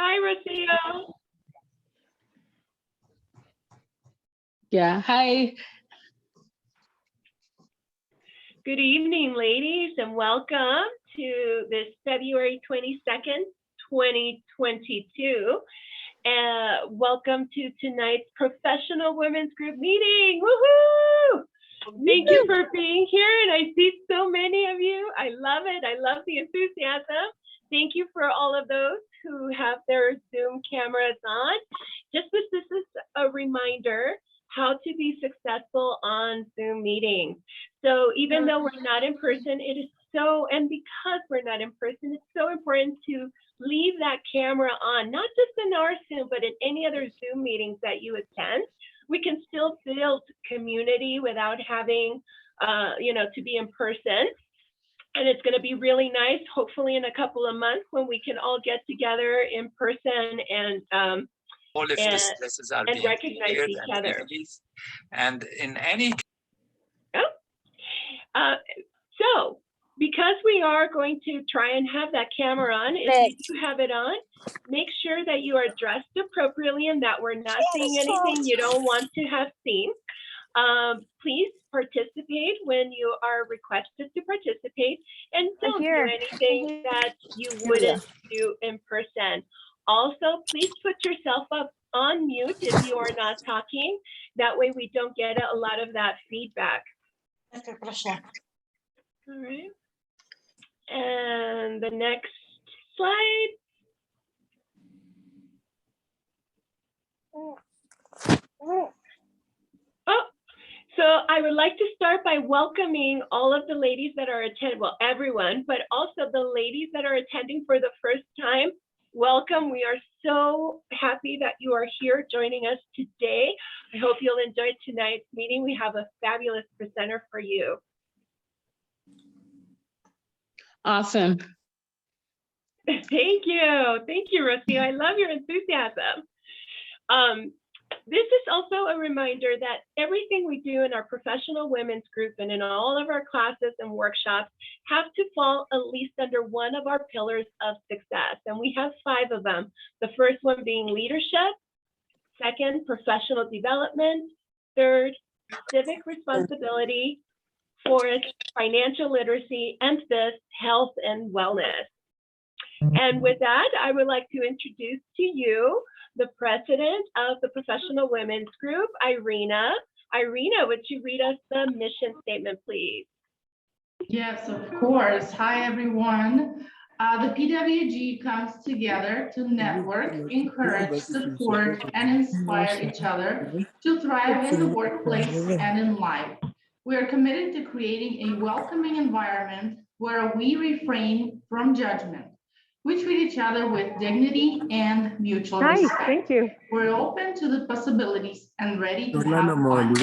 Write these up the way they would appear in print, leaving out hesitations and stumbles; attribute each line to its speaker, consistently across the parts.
Speaker 1: Hi, Rocio.
Speaker 2: Yeah, hi.
Speaker 1: Good evening, ladies, and welcome to this February 22nd, 2022. Welcome to tonight's Professional Women's Group meeting. Woohoo! Thank you for being here, and I see so many of you. I love it. I love the enthusiasm. Thank you for all of those who have their Zoom cameras on. Just as this is a reminder how to be successful on Zoom meetings. So even though we're not in person, it is so, and because we're not in person, it's so important to leave that camera on, not just in our Zoom, but in any other Zoom meetings that you attend. We can still build community without having, to be in person. And it's going to be really nice, hopefully in a couple of months when we can all get together in person and
Speaker 3: all if these classes are being
Speaker 1: recognize each other.
Speaker 3: And in any
Speaker 1: so because we are going to try and have that camera on, if you do have it on, make sure that you are dressed appropriately and that we're not seeing anything you don't want to have seen. Please participate when you are requested to participate, and don't do anything that you wouldn't do in person. Also, please put yourself up on mute if you are not talking. That way we don't get a lot of that feedback. All right. And the next slide. So I would like to start by welcoming all of the ladies that are attending, well, everyone, but also the ladies that are attending for the first time. Welcome. We are so happy that you are here joining us today. I hope you'll enjoy tonight's meeting. We have a fabulous presenter for you.
Speaker 2: Awesome.
Speaker 1: Thank you. Thank you, Rocio. I love your enthusiasm. This is also a reminder that everything we do in our Professional Women's Group and in all of our classes and workshops have to fall at least under one of our pillars of success. And we have 5 of them. The first one being leadership, second, professional development, third, civic responsibility, fourth, financial literacy, and fifth, health and wellness. And with that, I would like to introduce to you the president of the Professional Women's Group, Irina. Irina, would you read us the mission statement, please?
Speaker 4: Yes, of course. Hi, everyone. The PWG comes together to network, encourage, support, and inspire each other to thrive in the workplace and in life. We are committed to creating a welcoming environment where we refrain from judgment. We treat each other with dignity and mutual respect.
Speaker 1: Thank you.
Speaker 4: We're open to the possibilities and ready to have fun.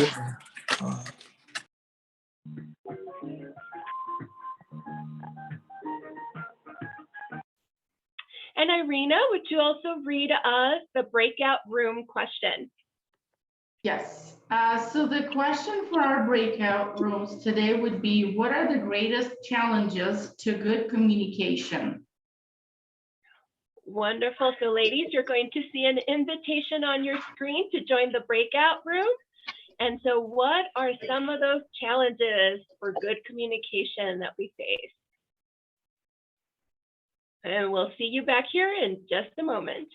Speaker 1: And Irina, would you also read us the breakout room question?
Speaker 4: Yes. So the question for our breakout rooms today would be, what are the greatest challenges to good communication?
Speaker 1: Wonderful. So ladies, you're going to see an invitation on your screen to join the breakout room. And so what are some of those challenges for good communication that we face? And we'll see you back here in just a moment.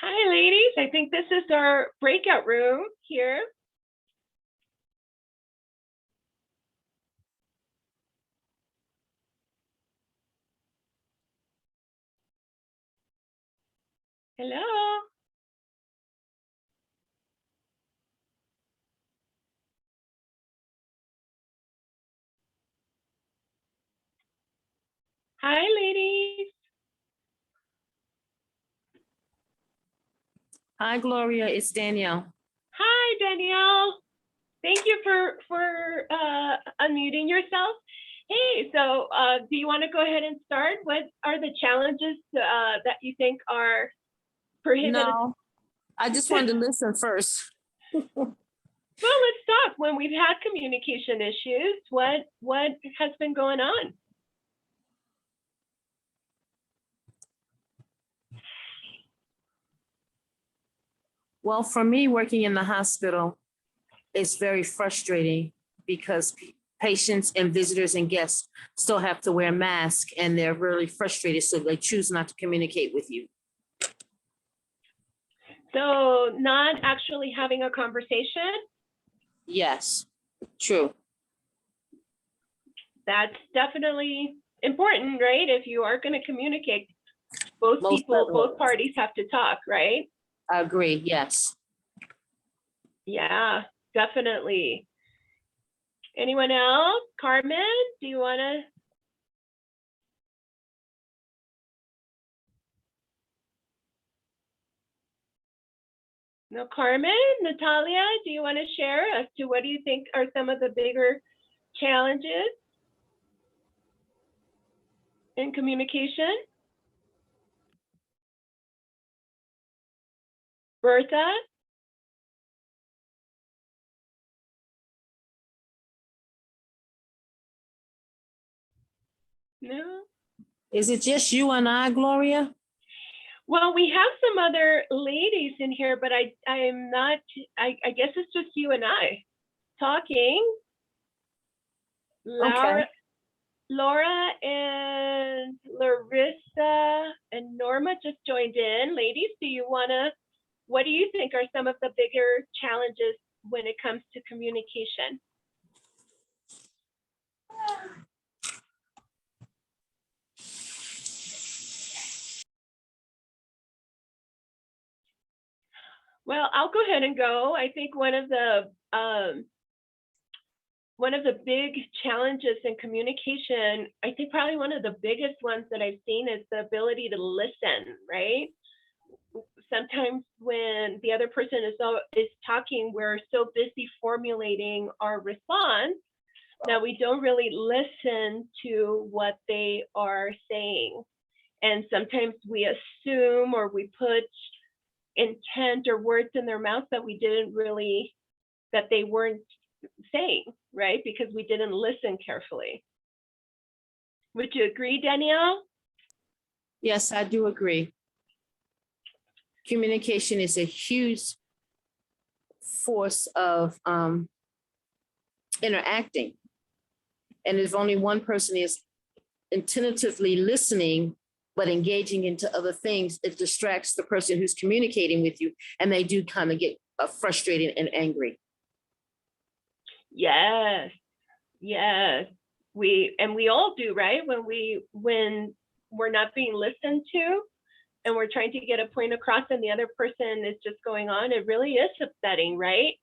Speaker 1: Hi, ladies. I think this is our breakout room here. Hello. Hi, ladies.
Speaker 5: Hi, Gloria. It's Danielle.
Speaker 1: Hi, Danielle. Thank you for unmuting yourself. Hey, so do you want to go ahead and start? What are the challenges that you think are prohibited?
Speaker 5: No, I just wanted to listen first.
Speaker 1: Well, let's talk. When we've had communication issues, what has been going on?
Speaker 5: Well, for me, working in the hospital, it's very frustrating because patients and visitors and guests still have to wear masks and they're really frustrated, so they choose not to communicate with you.
Speaker 1: So not actually having a conversation,
Speaker 5: Yes, true.
Speaker 1: that's definitely important, right? If you are going to communicate, both
Speaker 5: Most
Speaker 1: people,
Speaker 5: definitely.
Speaker 1: both parties have to talk, right?
Speaker 5: I agree, yes.
Speaker 1: Yeah, definitely. Anyone else? Carmen, do you want to? No, Carmen, Natalia, do you want to share as to what do you think are some of the bigger challenges in communication? Bertha? No?
Speaker 5: Is it just you and I, Gloria?
Speaker 1: Well, we have some other ladies in here, but I'm not, I guess it's just you and I talking.
Speaker 5: Okay.
Speaker 1: Laura and Larissa and Norma just joined in. Ladies, what do you think are some of the bigger challenges when it comes to communication? Well, I'll go ahead and go. I think one of the big challenges in communication, I think probably one of the biggest ones that I've seen is the ability to listen, right? Sometimes when the other person is talking, we're so busy formulating our response that we don't really listen to what they are saying. And sometimes we assume or we put intent or words in their mouth that they weren't saying, right? Because we didn't listen carefully. Would you agree, Danielle?
Speaker 5: Yes, I do agree. Communication is a huge force of interacting. And if only one person is attentively listening, but engaging into other things, it distracts the person who's communicating with you, and they do kind of get frustrated and angry.
Speaker 1: Yes, we all do, right? When we're not being listened to and we're trying to get a point across and the other person is just going on, it really is upsetting, right?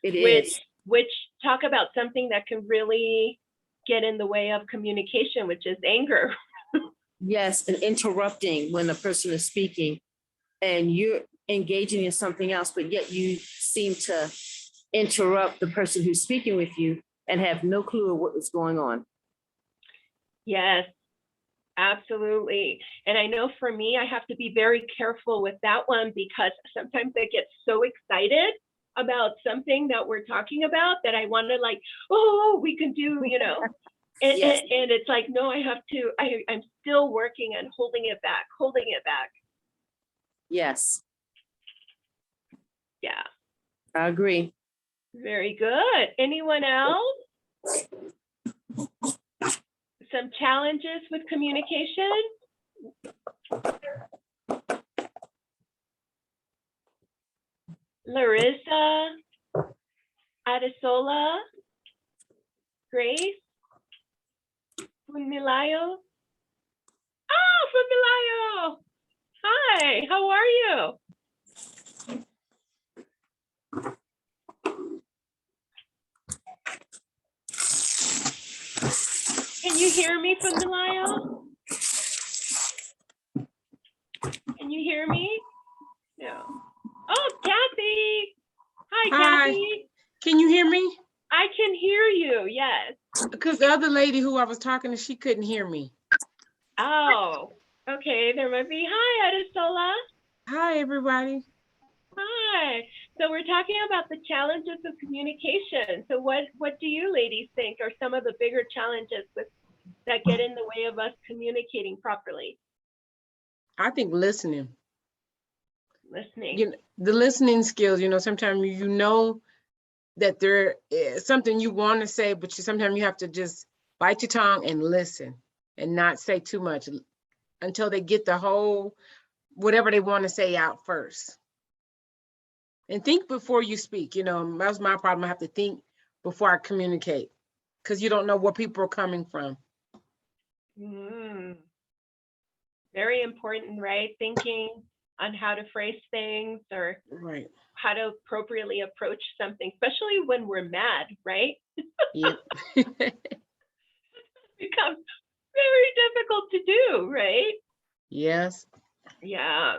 Speaker 5: It is.
Speaker 1: Which talk about something that can really get in the way of communication, which is anger.
Speaker 5: Yes, and interrupting when a person is speaking and you're engaging in something else, but yet you seem to interrupt the person who's speaking with you and have no clue of what is going on.
Speaker 1: Yes, absolutely. And I know for me, I have to be very careful with that one because sometimes I get so excited about something that we're talking about that I want to like, oh, we can do, And,
Speaker 5: Yes.
Speaker 1: and it's like, no, I'm still working on holding it back.
Speaker 5: Yes,
Speaker 1: Yeah,
Speaker 5: I agree.
Speaker 1: very good. Anyone else? Some challenges with communication? Larissa, Adesola, Grace, Funmilayo. Ah, Funmilayo! Hi, how are you? Can you hear me from the Lyle? Can you hear me? No. Oh, Kathy. Hi, Kathy.
Speaker 6: Can you hear me?
Speaker 1: I can hear you, yes.
Speaker 6: Because the other lady who I was talking to, she couldn't hear me.
Speaker 1: Oh, okay, there might be. Hi, Adesola.
Speaker 6: Hi, everybody.
Speaker 1: Hi. So we're talking about the challenges of communication. So what do you ladies think are some of the bigger challenges that get in the way of us communicating properly?
Speaker 6: I think listening.
Speaker 1: Listening.
Speaker 6: The listening skills, sometimes you know that there is something you want to say, but sometimes you have to just bite your tongue and listen and not say too much until they get the whole, whatever they want to say out first. And think before you speak, that's my problem. I have to think before I communicate because you don't know where people are coming from.
Speaker 1: Very important, right? Thinking on how to phrase things or
Speaker 6: right.
Speaker 1: How to appropriately approach something, especially when we're mad, right?
Speaker 6: Yep.
Speaker 1: It becomes very difficult to do, right?
Speaker 6: Yes.
Speaker 1: Yeah.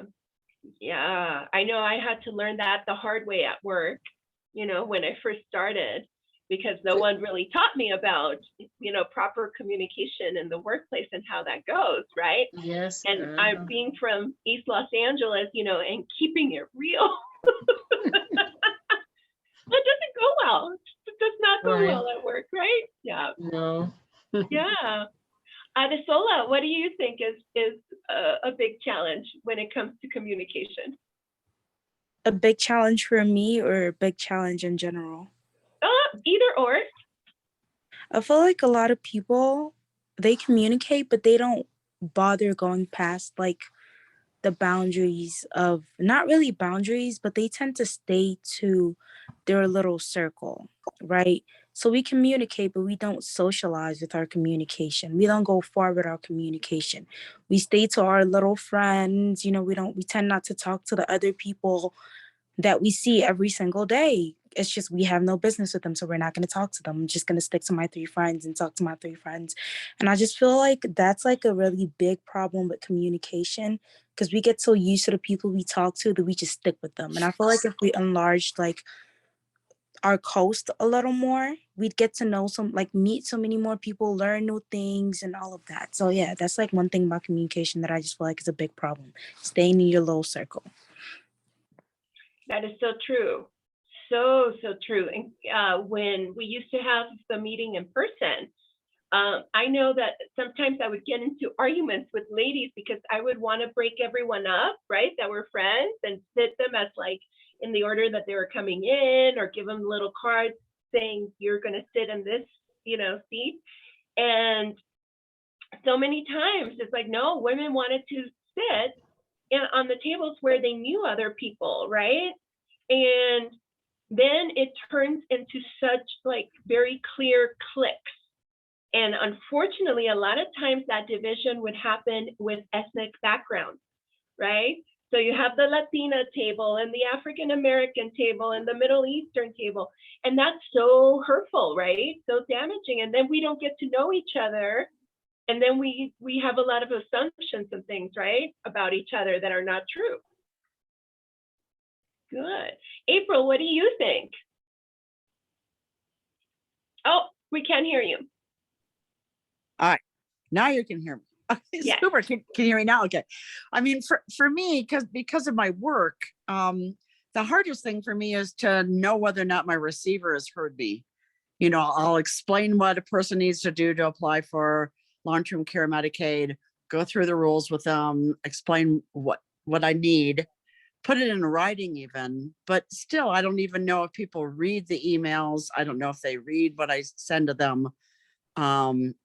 Speaker 1: I know I had to learn that the hard way at work, when I first started, because no one really taught me about, proper communication in the workplace and how that goes, right?
Speaker 6: Yes.
Speaker 1: And I'm being from East Los Angeles, and keeping it real. That doesn't go well. It does not go well at work, right? Yeah.
Speaker 6: No.
Speaker 1: Yeah. Adesola, what do you think is a big challenge when it comes to communication?
Speaker 7: A big challenge for me or a big challenge in general?
Speaker 1: Either or.
Speaker 7: I feel like a lot of people, they communicate, but they don't bother going past like the boundaries of, not really boundaries, but they tend to stay to their little circle, right? So we communicate, but we don't socialize with our communication. We don't go far with our communication. We stay to our little friends, we tend not to talk to the other people that we see every single day. It's just we have no business with them, so we're not going to talk to them. I'm just going to stick to my 3 friends and talk to my 3 friends. And I just feel like that's like a really big problem with communication, because we get so used to the people we talk to that we just stick with them. And I feel like if we enlarged like our coast a little more, we'd get to know meet so many more people, learn new things and all of that. So yeah, that's like one thing about communication that I just feel like is a big problem, staying in your little circle.
Speaker 1: That is so true. So true. And when we used to have the meeting in person, I know that sometimes I would get into arguments with ladies because I would want to break everyone up, right? That were friends, and sit them as like in the order that they were coming in, or give them little cards saying you're going to sit in this, seat. And so many times it's like, no, women wanted to sit on the tables where they knew other people, right? And then it turns into such like very clear cliques. And unfortunately, a lot of times that division would happen with ethnic backgrounds, right? So you have the Latina table and the African American table and the Middle Eastern table. And that's so hurtful, right? So damaging. And then we don't get to know each other. And then we have a lot of assumptions and things, right, about each other that are not true. Good. April, what do you think? Oh, we can't hear you.
Speaker 8: All right, now you can hear me.
Speaker 1: Yes.
Speaker 8: Super. Can you hear me now? Okay. I mean, for me, because of my work, the hardest thing for me is to know whether or not my receiver has heard me. I'll explain what a person needs to do to apply for long-term care Medicaid, go through the rules with them, explain what I need, put it in writing even, but still, I don't even know if people read the emails. I don't know if they read what I send to them. And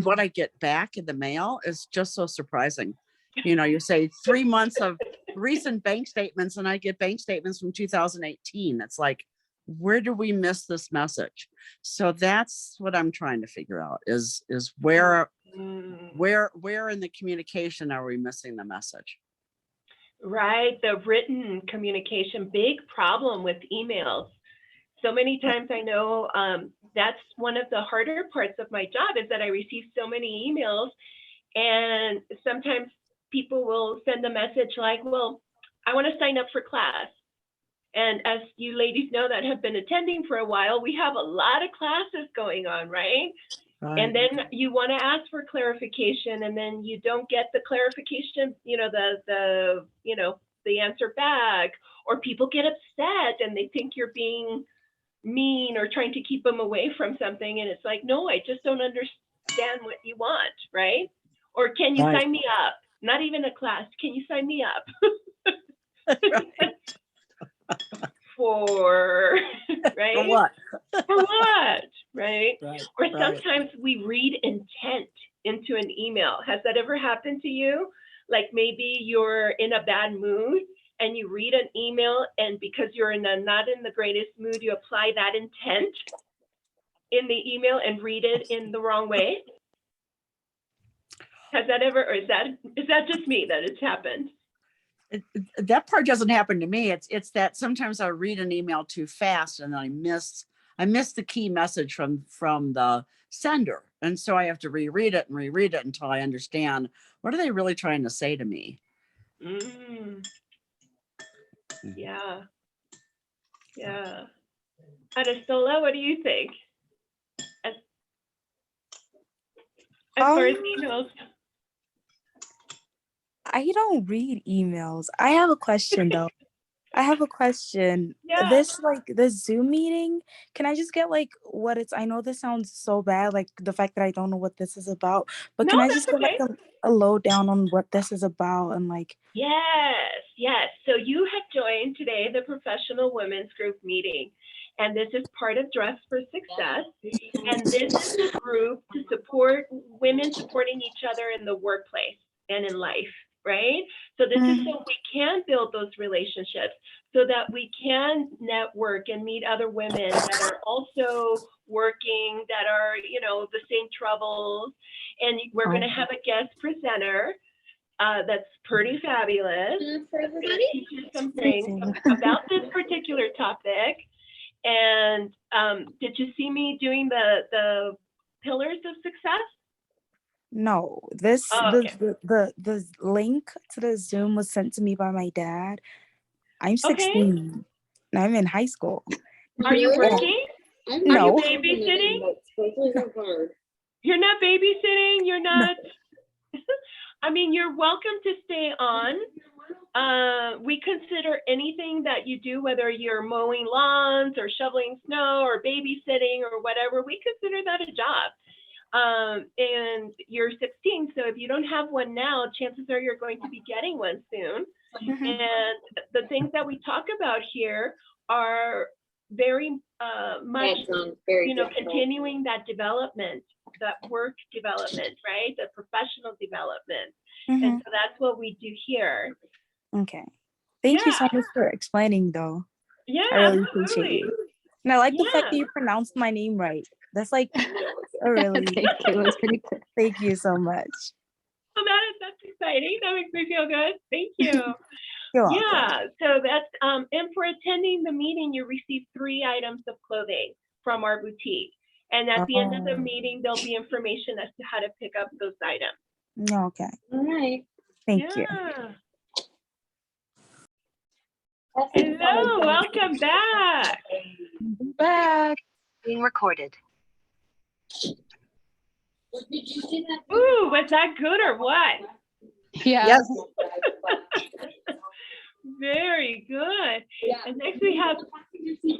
Speaker 8: what I get back in the mail is just so surprising. You say 3 months of recent bank statements, and I get bank statements from 2018. It's like, where do we miss this message? So that's what I'm trying to figure out is where in the communication are we missing the message?
Speaker 1: Right, the written communication, big problem with emails. So many times I know that's one of the harder parts of my job is that I receive so many emails, and sometimes people will send a message like, well, I want to sign up for class. And as you ladies know that have been attending for a while, we have a lot of classes going on, right? And then you want to ask for clarification, and then you don't get the clarification, the answer back, or people get upset and they think you're being mean or trying to keep them away from something. And it's like, no, I just don't understand what you want, right? Or can you sign me up? Not even a class. Can you sign me up? For, right?
Speaker 8: For what?
Speaker 1: For what, right?
Speaker 8: Right,
Speaker 1: Or
Speaker 8: right.
Speaker 1: sometimes we read intent into an email. Has that ever happened to you? Like maybe you're in a bad mood and you read an email, and because you're not in the greatest mood, you apply that intent in the email and read it in the wrong way. Has that ever, or is that just me that it's happened?
Speaker 8: That part doesn't happen to me. It's that sometimes I read an email too fast and I miss the key message from the sender. And so I have to reread it until I understand what are they really trying to say to me.
Speaker 1: Yeah. Yeah. Arastola, what do you think? As far as emails.
Speaker 7: I don't read emails. I have a question though. I have a question.
Speaker 1: Yeah.
Speaker 7: This Zoom meeting, can I just get like what it's, I know this sounds so bad, like the fact that I don't know what this is about, but can
Speaker 1: No,
Speaker 7: I just
Speaker 1: that's
Speaker 7: get like a lowdown on what this is about and like.
Speaker 1: Yes. So you have joined today the Professional Women's Group meeting, and this is part of Dress for Success. And this is a group to support women supporting each other in the workplace and in life, right? So this is so we can build those relationships, so that we can network and meet other women that are also working, that are, the same troubles. And we're going to have a guest presenter that's pretty fabulous. That's going to teach you some things about this particular topic. And did you see me doing the pillars of success?
Speaker 7: No, the link to the Zoom was sent to me by my dad. I'm 16. And I'm in high school.
Speaker 1: Are you working?
Speaker 7: No.
Speaker 1: Are you babysitting? You're not babysitting? You're not? No. I mean, you're welcome to stay on. We consider anything that you do, whether you're mowing lawns or shoveling snow or babysitting or whatever, we consider that a job. And you're 16, so if you don't have one now, chances are you're going to be getting one soon. And the things that we talk about here are very much, continuing that development, that work development, right? The professional development. And so that's what we do here.
Speaker 7: Okay. Thank you so much for explaining though.
Speaker 1: Yeah,
Speaker 7: I really appreciate you. And I like the fact that you pronounced my name right. That's like a really thank you so much.
Speaker 1: Well, that's exciting. That makes me feel good. Thank you.
Speaker 7: You're
Speaker 1: Yeah, so that's and for attending the meeting, you receive 3 items of clothing from our boutique. And at the end of the meeting, there'll be information as to how to pick up those items.
Speaker 7: Okay.
Speaker 9: All right.
Speaker 7: Thank you.
Speaker 1: Hello, welcome back.
Speaker 2: Back.
Speaker 9: Being recorded.
Speaker 1: Ooh, was that good or what?
Speaker 2: Yeah.
Speaker 8: Yes.
Speaker 1: Very good. And next we have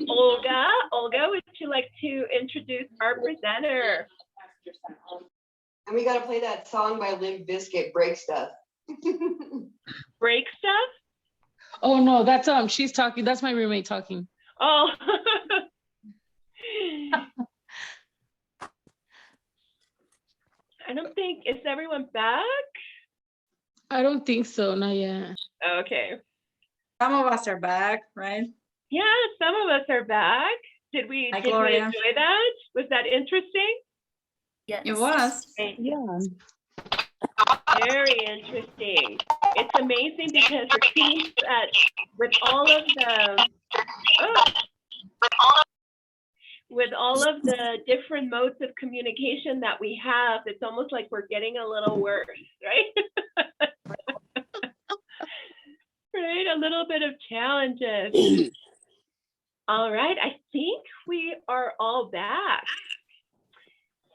Speaker 1: Olga. Olga, would you like to introduce our presenter?
Speaker 10: And we got to play that song by Limp Bizkit, Break Stuff.
Speaker 1: Break stuff?
Speaker 2: Oh no, that's she's talking. That's my roommate talking.
Speaker 1: Oh. I don't think, is everyone back?
Speaker 2: I don't think so, not yet.
Speaker 1: Okay.
Speaker 11: Some of us are back, right?
Speaker 1: Yeah, some of us are back. Did we
Speaker 11: Gloria.
Speaker 1: enjoy that? Was that interesting?
Speaker 9: Yes.
Speaker 11: It was.
Speaker 7: Yeah.
Speaker 1: Very interesting. it's amazing because it seems that with all of the different modes of communication that we have, it's almost like we're getting a little worse, right? Right, a little bit of challenges. All right, I think we are all back.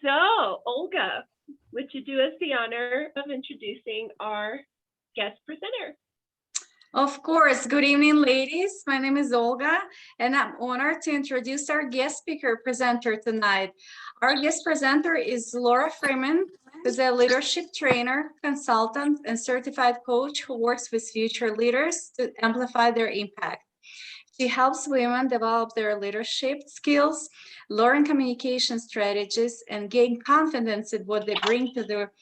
Speaker 1: So, Olga, would you do us the honor of introducing our guest presenter?
Speaker 11: Of course. Good evening, ladies. My name is Olga, and I'm honored to introduce our guest speaker presenter tonight. Our guest presenter is Laura Freeman, who's a leadership trainer, consultant, and certified coach who works with future leaders to amplify their impact. She helps women develop their leadership skills, learn communication strategies, and gain confidence in what they bring to their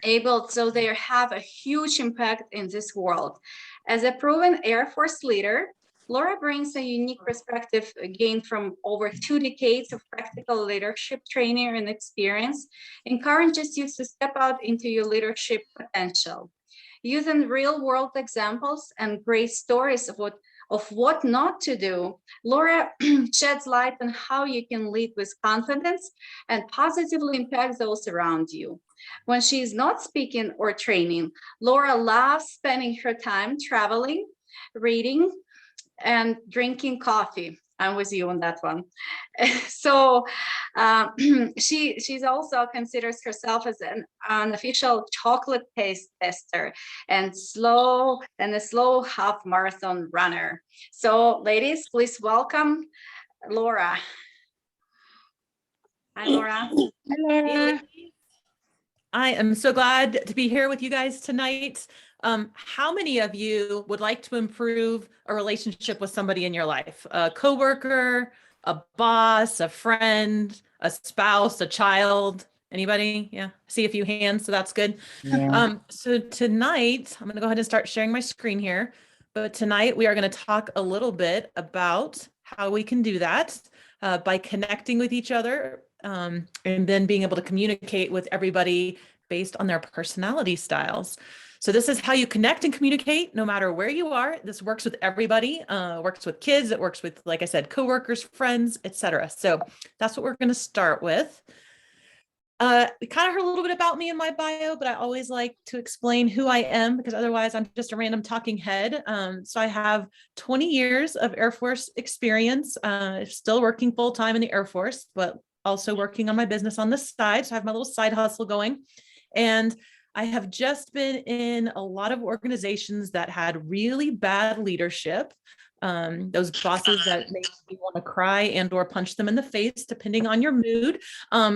Speaker 11: able, so they have a huge impact in this world. As a proven Air Force leader, Laura brings a unique perspective gained from over 2 decades of practical leadership training and experience, encourages you to step out into your leadership potential. Using real-world examples and great stories of what not to do, Laura sheds light on how you can lead with confidence and positively impact those around you. When she is not speaking or training, Laura loves spending her time traveling, reading, and drinking coffee. I'm with you on that one. So she's also considers herself as an unofficial chocolate taste tester and a slow half marathon runner. So ladies, please welcome Laura. Hi, Laura.
Speaker 8: Hello.
Speaker 9: I am so glad to be here with you guys tonight. How many of you would like to improve a relationship with somebody in your life? A coworker, a boss, a friend, a spouse, a child? Anybody? Yeah, see a few hands, so that's good.
Speaker 8: Yeah.
Speaker 9: So tonight, I'm gonna go ahead and start sharing my screen here. But tonight we are gonna talk a little bit about how we can do that by connecting with each other, and then being able to communicate with everybody based on their personality styles. So this is how you connect and communicate no matter where you are. This works with everybody, works with kids, it works with, like I said, coworkers, friends, etc. So that's what we're going to start with. We kind of heard a little bit about me in my bio, but I always like to explain who I am because otherwise I'm just a random talking head. So I have 20 years of Air Force experience, still working full time in the Air Force, but also working on my business on the side. So I have my little side hustle going. And I have just been in a lot of organizations that had really bad leadership. Those bosses that make you want to cry and or punch them in the face, depending on your mood,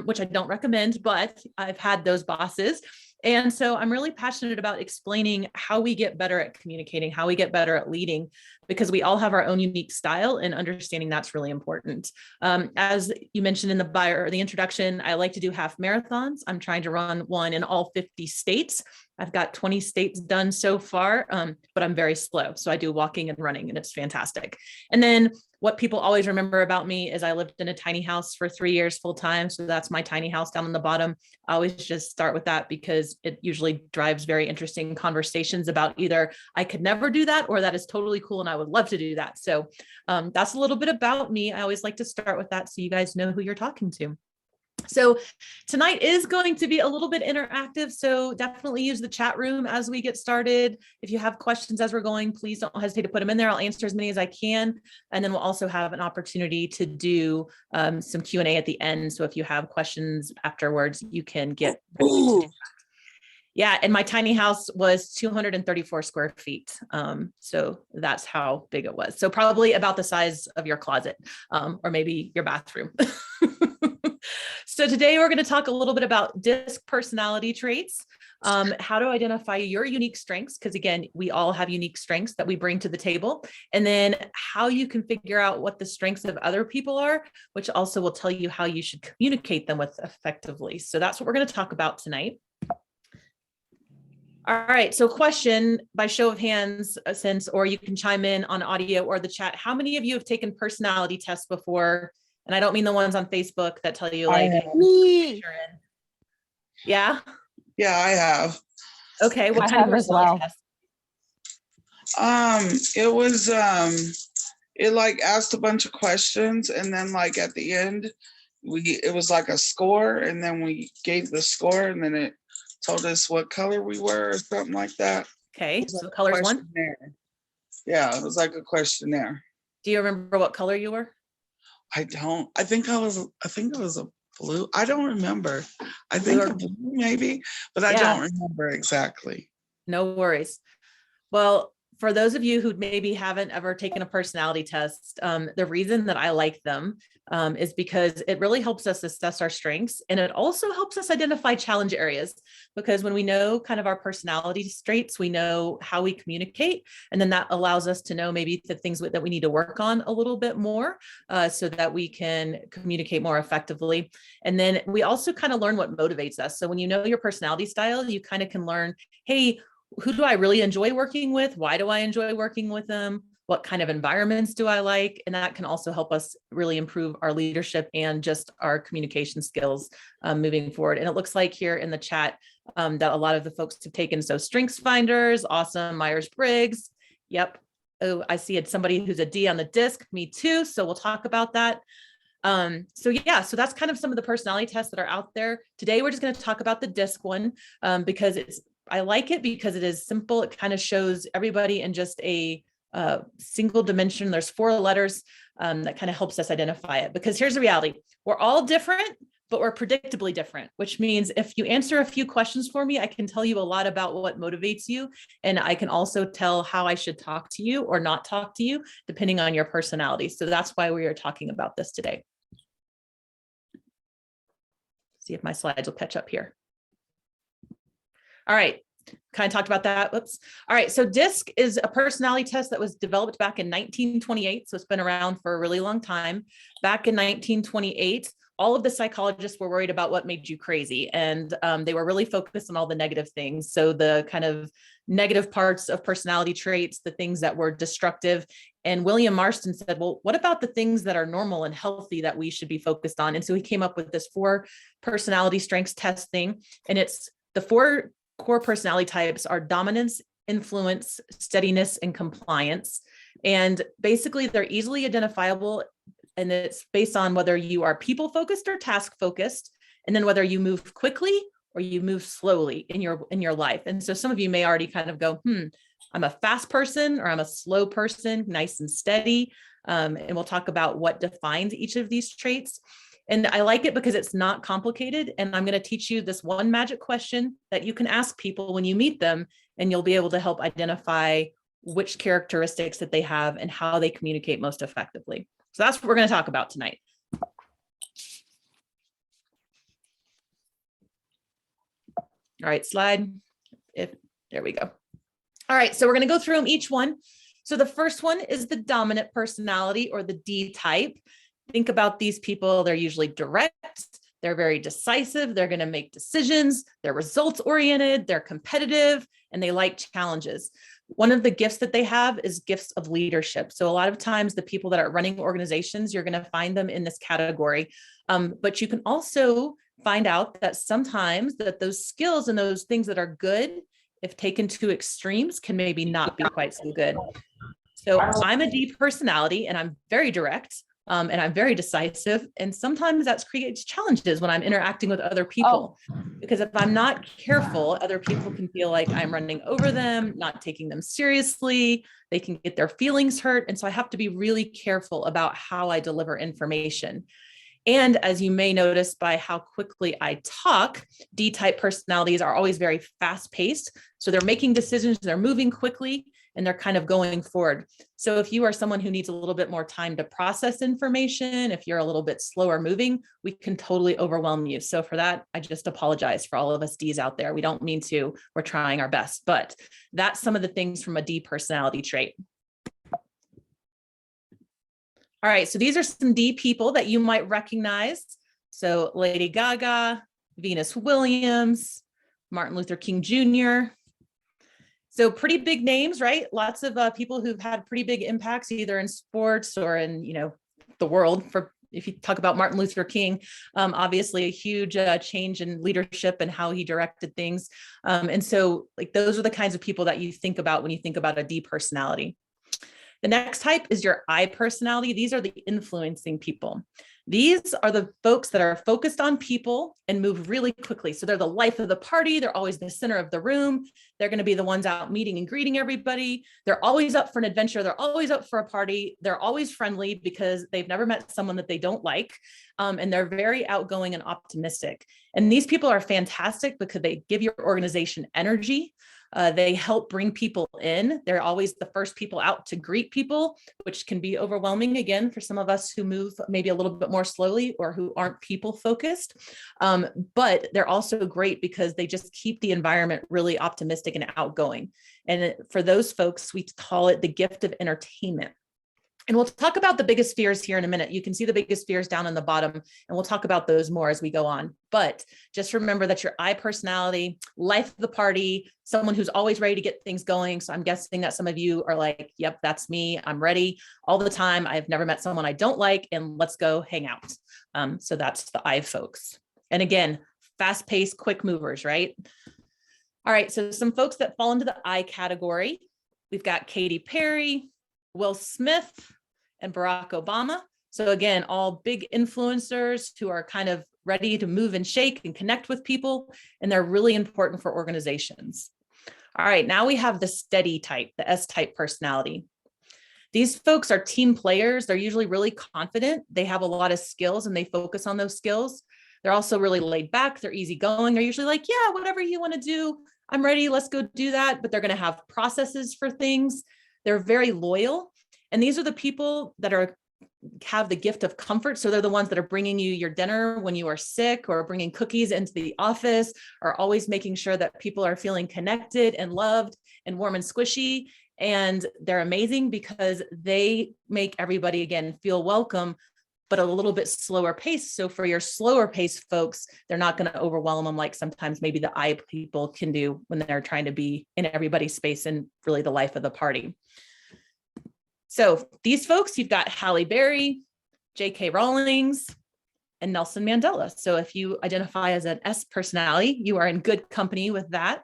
Speaker 9: which I don't recommend, but I've had those bosses. And so I'm really passionate about explaining how we get better at communicating, how we get better at leading, because we all have our own unique style, and understanding that's really important. As you mentioned in the bio or the introduction, I like to do half marathons. I'm trying to run one in all 50 states. I've got 20 states done so far, but I'm very slow. So I do walking and running, and it's fantastic. And then what people always remember about me is I lived in a tiny house for 3 years full time. So that's my tiny house down on the bottom. I always just start with that because it usually drives very interesting conversations about either I could never do that or that is totally cool and I would love to do that. So that's a little bit about me. I always like to start with that so you guys know who you're talking to. So tonight is going to be a little bit interactive, so definitely use the chat room as we get started. If you have questions as we're going, please don't hesitate to put them in there. I'll answer as many as I can. And then we'll also have an opportunity to do some Q&A at the end. So if you have questions afterwards, you can get ready to do that. Yeah, and my tiny house was 234 square feet. So that's how big it was. So probably about the size of your closet, or maybe your bathroom. So today we're going to talk a little bit about DISC personality traits, how to identify your unique strengths, because again, we all have unique strengths that we bring to the table, and then how you can figure out what the strengths of other people are, which also will tell you how you should communicate them with effectively. So that's what we're going to talk about tonight. All right, so question by show of hands, or you can chime in on audio or the chat. How many of you have taken personality tests before? And I don't mean the ones on Facebook that tell you like,
Speaker 8: me.
Speaker 9: Yeah.
Speaker 12: Yeah, I have.
Speaker 9: Okay, what
Speaker 2: I
Speaker 9: kind of
Speaker 2: have as
Speaker 9: personality
Speaker 2: well.
Speaker 9: test?
Speaker 12: It was it like asked a bunch of questions, and then like at the end it was like a score, and then we gave the score, and then it told us what color we were or something like that.
Speaker 9: Okay, so color is one.
Speaker 12: Yeah, it was like a questionnaire.
Speaker 9: Do you remember what color you were?
Speaker 12: I don't. I think it was a blue. I don't remember. I think a blue maybe, but I don't remember exactly.
Speaker 9: No worries. Well, for those of you who maybe haven't ever taken a personality test, the reason that I like them is because it really helps us assess our strengths, and it also helps us identify challenge areas, because when we know kind of our personality traits, we know how we communicate, and then that allows us to know maybe the things that we need to work on a little bit more so that we can communicate more effectively. And then we also kind of learn what motivates us. So when you know your personality style, you kind of can learn, hey, who do I really enjoy working with? Why do I enjoy working with them? What kind of environments do I like? And that can also help us really improve our leadership and just our communication skills moving forward. And it looks like here in the chat that a lot of the folks have taken. So Strengths Finders, awesome. Myers-Briggs. Yep. Oh, I see it. Somebody who's a D on the disc. Me too. So we'll talk about that. So so that's kind of some of the personality tests that are out there. Today, we're just going to talk about the DISC one because I like it because it is simple. It kind of shows everybody in just a single dimension. There's 4 letters that kind of helps us identify it, because here's the reality. We're all different, but we're predictably different, which means if you answer a few questions for me, I can tell you a lot about what motivates you. And I can also tell how I should talk to you or not talk to you, depending on your personality. So that's why we are talking about this today. See if my slides will catch up here. All right, kind of talked about that. Whoops. All right, so DISC is a personality test that was developed back in 1928. So it's been around for a really long time. Back in 1928, all of the psychologists were worried about what made you crazy. And they were really focused on all the negative things. So the kind of negative parts of personality traits, the things that were destructive. And William Marston said, well, what about the things that are normal and healthy that we should be focused on? And so he came up with this 4 personality strengths testing. And it's the 4 core personality types are dominance, influence, steadiness, and compliance. And basically they're easily identifiable, and it's based on whether you are people focused or task focused, and then whether you move quickly or you move slowly in your life. And so some of you may already kind of go, I'm a fast person or I'm a slow person, nice and steady. And we'll talk about what defines each of these traits. And I like it because it's not complicated. And I'm going to teach you this one magic question that you can ask people when you meet them, and you'll be able to help identify which characteristics that they have and how they communicate most effectively. So that's what we're going to talk about tonight. All right, slide. There we go. All right, so we're going to go through them each one. So the first one is the dominant personality, or the D type. Think about these people. They're usually direct. They're very decisive. They're going to make decisions. They're results oriented. They're competitive, and they like challenges. One of the gifts that they have is gifts of leadership. So a lot of times the people that are running organizations, you're going to find them in this category. But you can also find out that sometimes that those skills and those things that are good, if taken to extremes, can maybe not be quite so good. So I'm a D personality, and I'm very direct. And I'm very decisive. And sometimes that creates challenges when I'm interacting with other people, because if I'm not careful, other people can feel like I'm running over them, not taking them seriously. They can get their feelings hurt. And so I have to be really careful about how I deliver information. And as you may notice by how quickly I talk, D-type personalities are always very fast-paced. So they're making decisions, they're moving quickly, and they're kind of going forward. So if you are someone who needs a little bit more time to process information, if you're a little bit slower moving, we can totally overwhelm you. So for that, I just apologize for all of us Ds out there. We don't mean to, we're trying our best, but that's some of the things from a D personality trait. All right, so these are some D people that you might recognize. So Lady Gaga, Venus Williams, Martin Luther King Jr. So pretty big names, right? Lots of people who've had pretty big impacts either in sports or in, the world for if you talk about Martin Luther King, obviously a huge change in leadership and how he directed things. And so like those are the kinds of people that you think about when you think about a D personality. The next type is your I personality. These are the influencing people. These are the folks that are focused on people and move really quickly. So they're the life of the party. They're always the center of the room. They're going to be the ones out meeting and greeting everybody. They're always up for an adventure. They're always up for a party. They're always friendly because they've never met someone that they don't like. And they're very outgoing and optimistic. And these people are fantastic because they give your organization energy. They help bring people in. They're always the first people out to greet people, which can be overwhelming again for some of us who move maybe a little bit more slowly or who aren't people focused. But they're also great because they just keep the environment really optimistic and outgoing. And for those folks, we call it the gift of entertainment. And we'll talk about the biggest fears here in a minute. You can see the biggest fears down in the bottom, and we'll talk about those more as we go on. But just remember that your I personality, life of the party, someone who's always ready to get things going. So I'm guessing that some of you are like, yep, that's me. I'm ready all the time. I've never met someone I don't like, and let's go hang out. So that's the I folks. And again, fast-paced, quick movers, right? All right, so some folks that fall into the I category. We've got Katy Perry, Will Smith, and Barack Obama. So again, all big influencers who are kind of ready to move and shake and connect with people, and they're really important for organizations. All right, now we have the steady type, the S-type personality. These folks are team players. They're usually really confident. They have a lot of skills and they focus on those skills. They're also really laid back. They're easygoing. They're usually like, yeah, whatever you want to do, I'm ready. Let's go do that. But they're going to have processes for things. They're very loyal. And these are the people that have the gift of comfort. So they're the ones that are bringing you your dinner when you are sick, or bringing cookies into the office, or always making sure that people are feeling connected and loved and warm and squishy. And they're amazing because they make everybody, again, feel welcome, but a little bit slower pace. So for your slower pace folks, they're not going to overwhelm them like sometimes maybe the I people can do when they're trying to be in everybody's space and really the life of the party. So these folks, you've got Halle Berry, J.K. Rowlings, and Nelson Mandela. So if you identify as an S personality, you are in good company with that.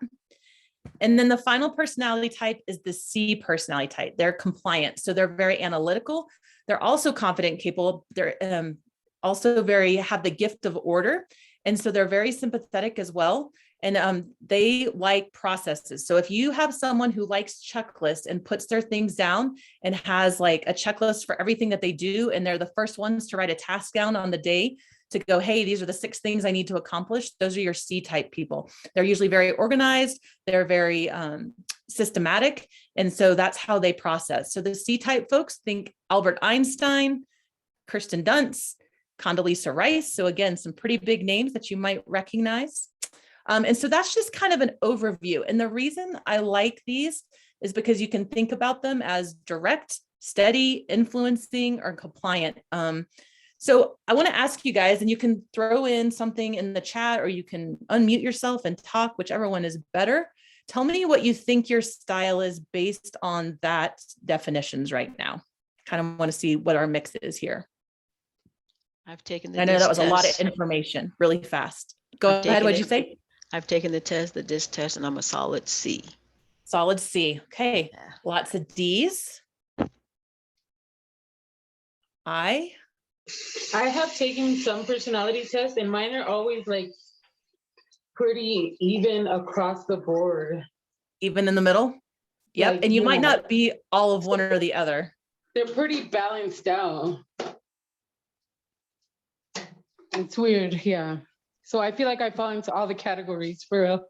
Speaker 9: And then the final personality type is the C personality type. They're compliant. So they're very analytical. They're also confident, capable. They're also have the gift of order. And so they're very sympathetic as well. And they like processes. So if you have someone who likes checklists and puts their things down and has like a checklist for everything that they do, and they're the first ones to write a task down on the day to go, hey, these are the 6 things I need to accomplish. Those are your C-type people. They're usually very organized. They're very systematic. And so that's how they process. So the C-type folks, think Albert Einstein, Kirsten Dunst, Condoleezza Rice. So again, some pretty big names that you might recognize. And so that's just kind of an overview. And the reason I like these is because you can think about them as direct, steady, influencing, or compliant. So I want to ask you guys, and you can throw in something in the chat, or you can unmute yourself and talk, whichever one is better. Tell me what you think your style is based on that definitions right now. Kind of want to see what our mix is here.
Speaker 13: I've taken the
Speaker 9: I know that was
Speaker 13: test.
Speaker 9: a lot of information really fast. Go ahead. What'd you say?
Speaker 13: I've taken the test, the DISC test, and I'm a solid C.
Speaker 9: Solid C. Okay. Yeah. Lots of D's. I
Speaker 2: have taken some personality tests, and mine are always like pretty even across the board.
Speaker 9: Even in the middle? Yep.
Speaker 2: Like,
Speaker 9: and you might not be all of one or the other.
Speaker 2: They're pretty balanced out. It's weird. Yeah. So I feel like I fall into all the categories for real.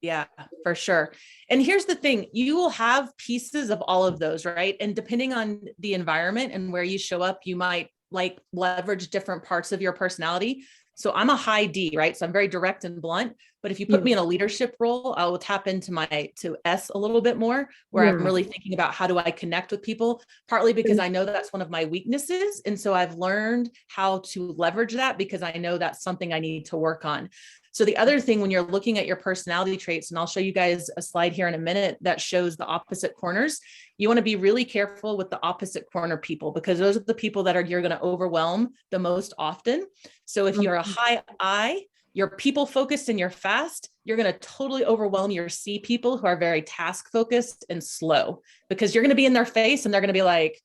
Speaker 9: Yeah, for sure. And here's the thing, you will have pieces of all of those, right? And depending on the environment and where you show up, you might like leverage different parts of your personality. So I'm a high D, right? So I'm very direct and blunt, But if you put me in a leadership role, I will tap into to S a little bit more, where I'm really thinking about how do I connect with people, partly because I know that's one of my weaknesses. And so I've learned how to leverage that because I know that's something I need to work on. So the other thing, when you're looking at your personality traits, and I'll show you guys a slide here in a minute that shows the opposite corners, you want to be really careful with the opposite corner people, because those are the people that you're going to overwhelm the most often. So if you're a high I, you're people focused and you're fast, you're going to totally overwhelm your C people who are very task focused and slow, because you're going to be in their face and they're going to be like,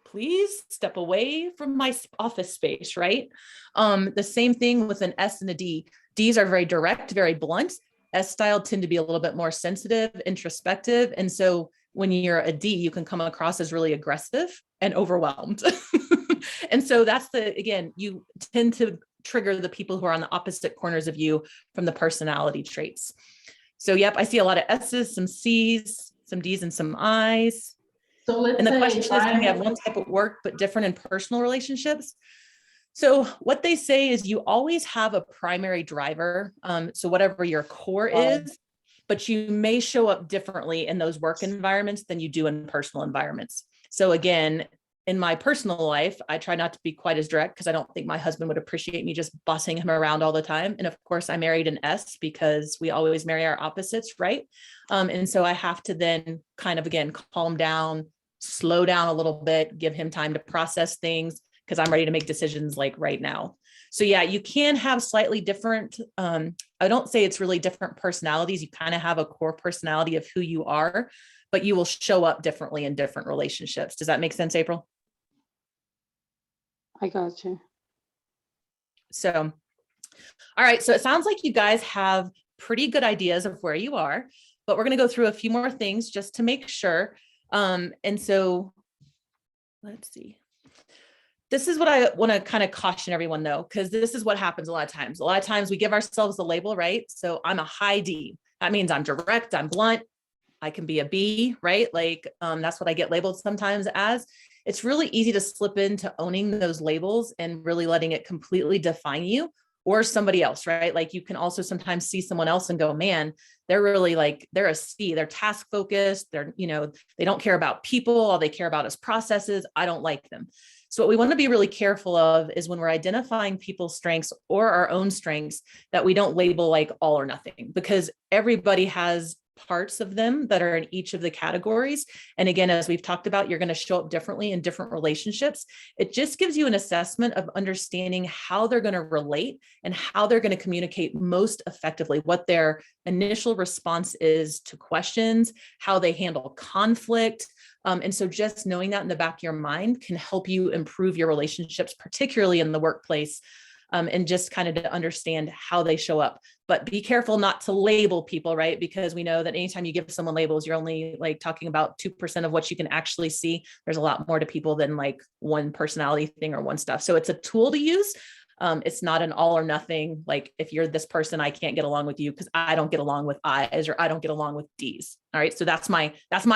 Speaker 9: please step away from my office space, right? The same thing with an S and a D. Ds are very direct, very blunt. S style tend to be a little bit more sensitive, introspective. And so when you're a D, you can come across as really aggressive and overwhelmed. And so that's again, you tend to trigger the people who are on the opposite corners of you from the personality traits. So yep, I see a lot of S's, some C's, some D's, and some I's.
Speaker 4: So let's
Speaker 9: and the
Speaker 4: say
Speaker 9: question is, can we have one type of work but different in personal relationships? So what they say is you always have a primary driver. So whatever your core is, but you may show up differently in those work environments than you do in personal environments. So again, in my personal life, I try not to be quite as direct because I don't think my husband would appreciate me just bossing him around all the time. And of course, I married an S because we always marry our opposites, right? And so I have to then kind of, again, calm down, slow down a little bit, give him time to process things, because I'm ready to make decisions like right now. So yeah, you can have slightly different, I don't say it's really different personalities. You kind of have a core personality of who you are, but you will show up differently in different relationships. Does that make sense, April?
Speaker 6: I got you.
Speaker 9: So, all right. So it sounds like you guys have pretty good ideas of where you are, but we're going to go through a few more things just to make sure. And so let's see. This is what I want to kind of caution everyone though, because this is what happens a lot of times. A lot of times we give ourselves a label, right? So I'm a high D. That means I'm direct, I'm blunt. I can be a B, right? Like that's what I get labeled sometimes as. It's really easy to slip into owning those labels and really letting it completely define you or somebody else, right? Like you can also sometimes see someone else and go, man, they're really like, they're a C, they're task focused. They're, they don't care about people. All they care about is processes. I don't like them. So what we want to be really careful of is when we're identifying people's strengths or our own strengths, that we don't label like all or nothing, because everybody has parts of them that are in each of the categories. And again, as we've talked about, you're going to show up differently in different relationships. It just gives you an assessment of understanding how they're going to relate and how they're going to communicate most effectively, what their initial response is to questions, how they handle conflict. And so just knowing that in the back of your mind can help you improve your relationships, particularly in the workplace, and just kind of to understand how they show up. But be careful not to label people, right? Because we know that anytime you give someone labels, you're only like talking about 2% of what you can actually see. There's a lot more to people than like one personality thing or one stuff. So it's a tool to use. It's not an all or nothing. Like if you're this person, I can't get along with you because I don't get along with I's or I don't get along with D's. All right. So that's my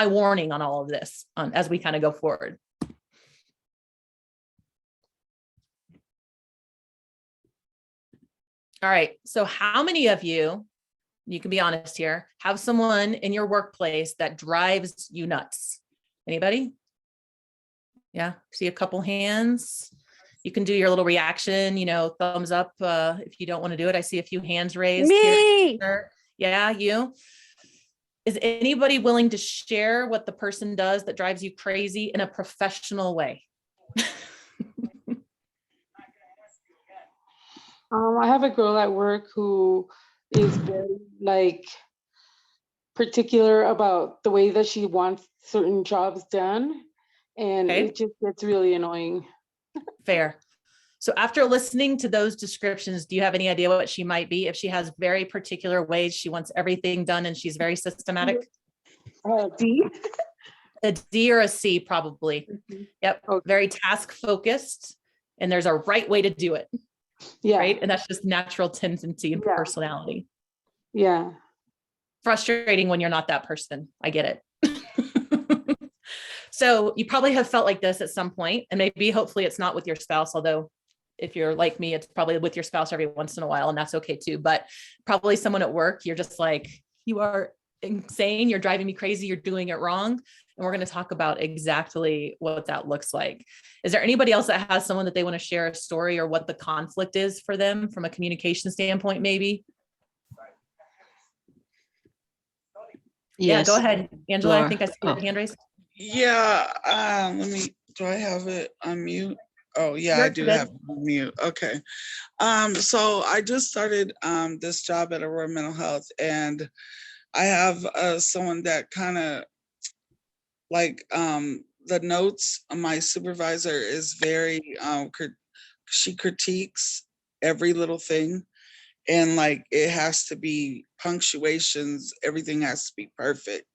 Speaker 9: warning on all of this as we kind of go forward. All right. So how many of you can be honest here, have someone in your workplace that drives you nuts? Anybody? Yeah. See a couple hands. You can do your little reaction, thumbs up if you don't want to do it. I see a few hands raised.
Speaker 7: Me.
Speaker 9: Here. Yeah, you. Is anybody willing to share what the person does that drives you crazy in a professional way?
Speaker 6: I have a girl at work who is very particular about the way that she wants certain jobs done. And it just gets really annoying.
Speaker 9: Fair. So after listening to those descriptions, do you have any idea what she might be? If she has very particular ways she wants everything done and she's very systematic?
Speaker 6: D.
Speaker 9: A D or a C, probably. Mm-hmm. Yep. Okay. Very task focused. And there's a right way to do it.
Speaker 6: Yeah.
Speaker 9: Right. And that's just natural tendency and personality.
Speaker 6: Yeah.
Speaker 9: Frustrating when you're not that person. I get it. So you probably have felt like this at some point, and maybe hopefully it's not with your spouse, although if you're like me, it's probably with your spouse every once in a while, and that's okay too. But probably someone at work, you're just like, you are insane. You're driving me crazy. You're doing it wrong. And we're going to talk about exactly what that looks like. Is there anybody else that has someone that they want to share a story or what the conflict is for them from a communication standpoint, maybe? Yeah, go ahead, Angela. I think I see your hand raised.
Speaker 12: Yeah, do I have it on mute? Oh, yeah, I do have it on mute. Okay. So I just started this job at Aurora Mental Health, and I have someone that kind of like the notes. My supervisor is very, she critiques every little thing. And like, it has to be punctuations, everything has to be perfect.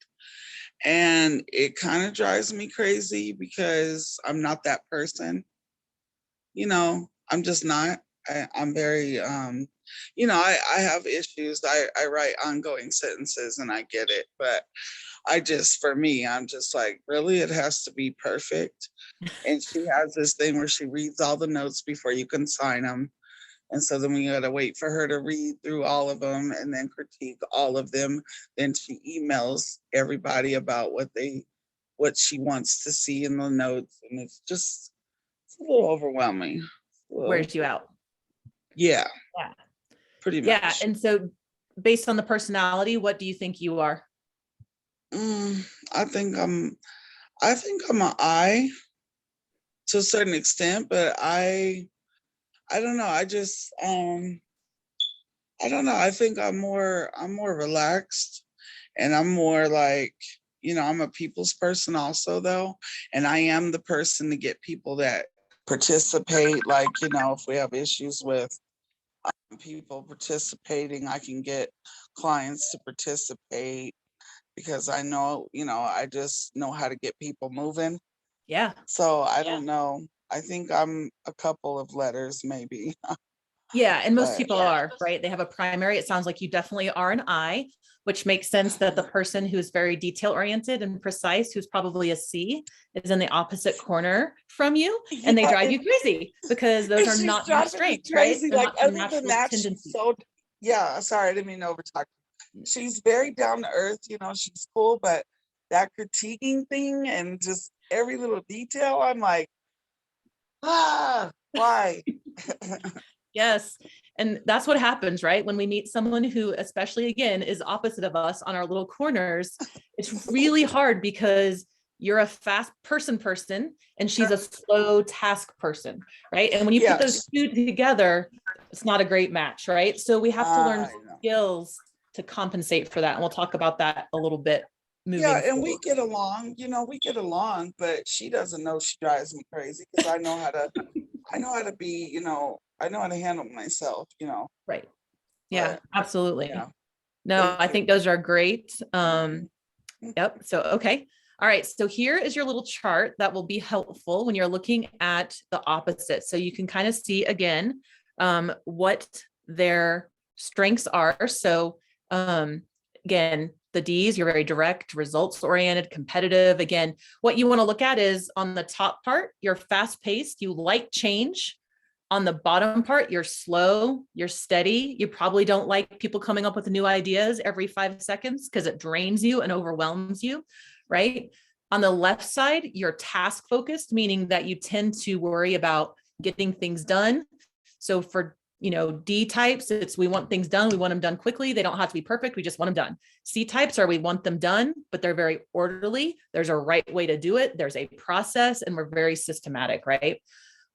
Speaker 12: And it kind of drives me crazy because I'm not that person. You know, I'm just not. I'm very, you know, I have issues. I write ongoing sentences and I get it. But for me, I'm just like, really, it has to be perfect. And she has this thing where she reads all the notes before you can sign them. And so then we gotta wait for her to read through all of them and then critique all of them. Then she emails everybody about what she wants to see in the notes. And it's a little overwhelming.
Speaker 9: Wears you out.
Speaker 12: Yeah.
Speaker 9: Yeah.
Speaker 12: Pretty much.
Speaker 9: Yeah. And so based on the personality, what do you think you are?
Speaker 12: I think I'm an I to a certain extent, but I don't know. I don't know. I think I'm more relaxed, and I'm more like, you know, I'm a people's person also though. And I am the person to get people that participate. Like, you know, if we have issues with people participating, I can get clients to participate because I know, you know, I just know how to get people moving.
Speaker 9: Yeah.
Speaker 12: So I don't know. I think I'm a couple of letters maybe.
Speaker 9: Yeah. And most people are, right? They have a primary. It sounds like you definitely are an I, which makes sense that the person who's very detail oriented and precise, who's probably a C, is in the opposite corner from you. And they drive you crazy because those are not your strengths, right?
Speaker 12: Like, other than that, so yeah, sorry, I didn't mean to overtalk. She's very down to earth, you know, she's cool, but that critiquing thing and just every little detail, I'm like, why?
Speaker 9: Yes. And that's what happens, right? When we meet someone who, especially again, is opposite of us on our little corners, it's really hard because you're a fast person and she's a slow task person, right? And when you put those two together, it's not a great match, right? So we have to learn skills to compensate for that. And we'll talk about that a little bit moving forward.
Speaker 12: And we get along, you know, but she doesn't know she drives me crazy because I know how to be, you know, I know how to handle myself, you know.
Speaker 9: Right. Yeah, absolutely. Yeah. No, I think those are great. Yep. So, okay. All right. So here is your little chart that will be helpful when you're looking at the opposite. So you can kind of see again, what their strengths are. So, again, the D's, you're very direct, results oriented, competitive. Again, what you want to look at is on the top part, you're fast paced, you like change. On the bottom part, you're slow, you're steady. You probably don't like people coming up with new ideas every 5 seconds because it drains you and overwhelms you, right? On the left side, you're task focused, meaning that you tend to worry about getting things done. So for, you know, D types, it's we want things done. We want them done quickly. They don't have to be perfect. We just want them done. C types are we want them done, but they're very orderly. There's a right way to do it. There's a process and we're very systematic, right?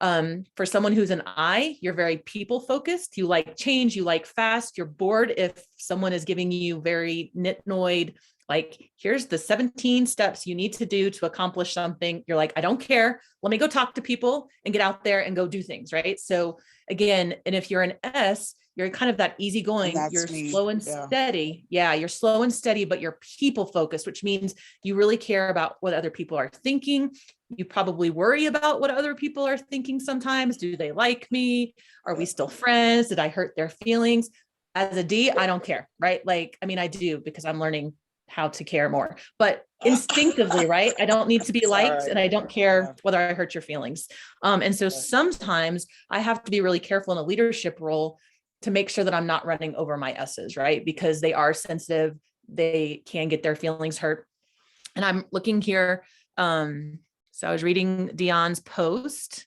Speaker 9: For someone who's an I, you're very people focused. You like change, you like fast, you're bored if someone is giving you very nitnoid, like here's the 17 steps you need to do to accomplish something. You're like, I don't care. Let me go talk to people and get out there and go do things. Right. So again, and if you're an S, you're kind of that easygoing, you're slow and steady. Yeah. You're slow and steady, but you're people focused, which means you really care about what other people are thinking. You probably worry about what other people are thinking sometimes. Do they like me? Are we still friends? Did I hurt their feelings? As a D, I don't care, right? Like, I mean, I do because I'm learning how to care more, but instinctively, right? I don't need to be liked and I don't care whether I hurt your feelings. And so sometimes I have to be really careful in a leadership role to make sure that I'm not running over my S's, right? Because they are sensitive, they can get their feelings hurt. And I'm looking here. So I was reading Dion's post.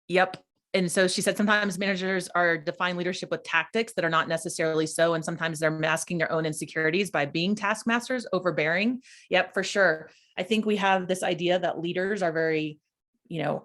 Speaker 9: Yep. And so she said, sometimes managers are define leadership with tactics that are not necessarily so. And sometimes they're masking their own insecurities by being taskmasters, overbearing. Yep, for sure. I think we have this idea that leaders are very,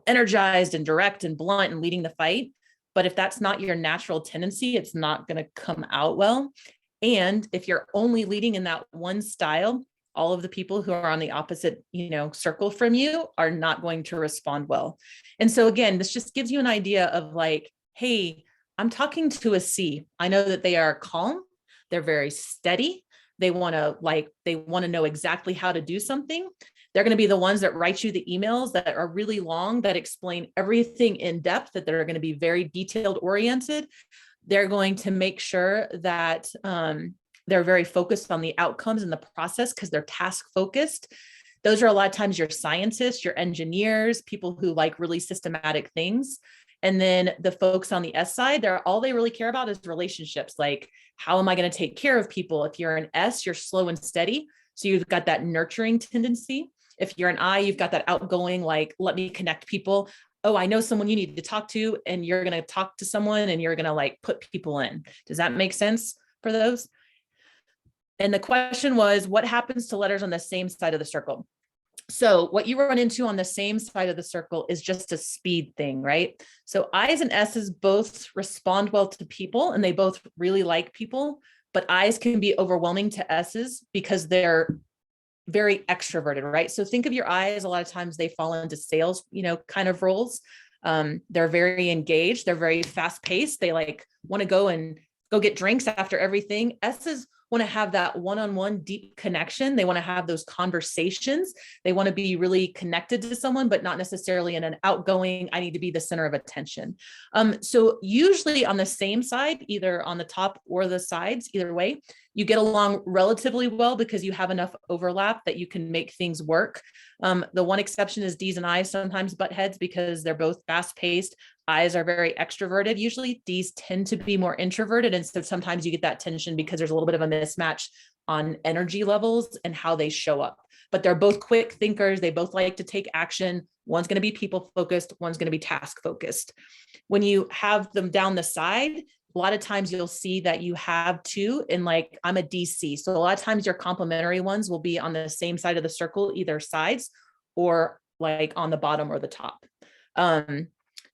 Speaker 9: energized and direct and blunt and leading the fight. But if that's not your natural tendency, it's not going to come out well. And if you're only leading in that one style, all of the people who are on the opposite, circle from you are not going to respond well. And so again, this just gives you an idea of like, hey, I'm talking to a C. I know that they are calm. They're very steady. They want to know exactly how to do something. They're going to be the ones that write you the emails that are really long, that explain everything in depth, that they're going to be very detailed oriented. They're going to make sure that, they're very focused on the outcomes and the process because they're task focused. Those are a lot of times your scientists, your engineers, people who like really systematic things. And then the folks on the S side, all they really care about is relationships. Like, how am I going to take care of people? If you're an S, you're slow and steady. So you've got that nurturing tendency. If you're an I, you've got that outgoing, like, let me connect people. Oh, I know someone you need to talk to, and you're going to talk to someone and you're going to like put people in. Does that make sense for those? And the question was, what happens to letters on the same side of the circle? So what you run into on the same side of the circle is just a speed thing, right? So I's and S's both respond well to people and they both really like people, but I's can be overwhelming to S's because they're very extroverted, right? So think of your I's, a lot of times they fall into sales, kind of roles. They're very engaged. They're very fast paced. They like want to go get drinks after everything. S's want to have that one-on-one deep connection. They want to have those conversations. They want to be really connected to someone, but not necessarily in an outgoing, I need to be the center of attention. So usually on the same side, either on the top or the sides, either way, you get along relatively well because you have enough overlap that you can make things work. The one exception is D's and I's sometimes butt heads because they're both fast-paced. I's are very extroverted. Usually D's tend to be more introverted. And so sometimes you get that tension because there's a little bit of a mismatch on energy levels and how they show up. But they're both quick thinkers. They both like to take action. One's going to be people focused. One's going to be task focused. When you have them down the side, a lot of times you'll see that you have two in like, I'm a DC. So a lot of times your complementary ones will be on the same side of the circle, either sides or like on the bottom or the top.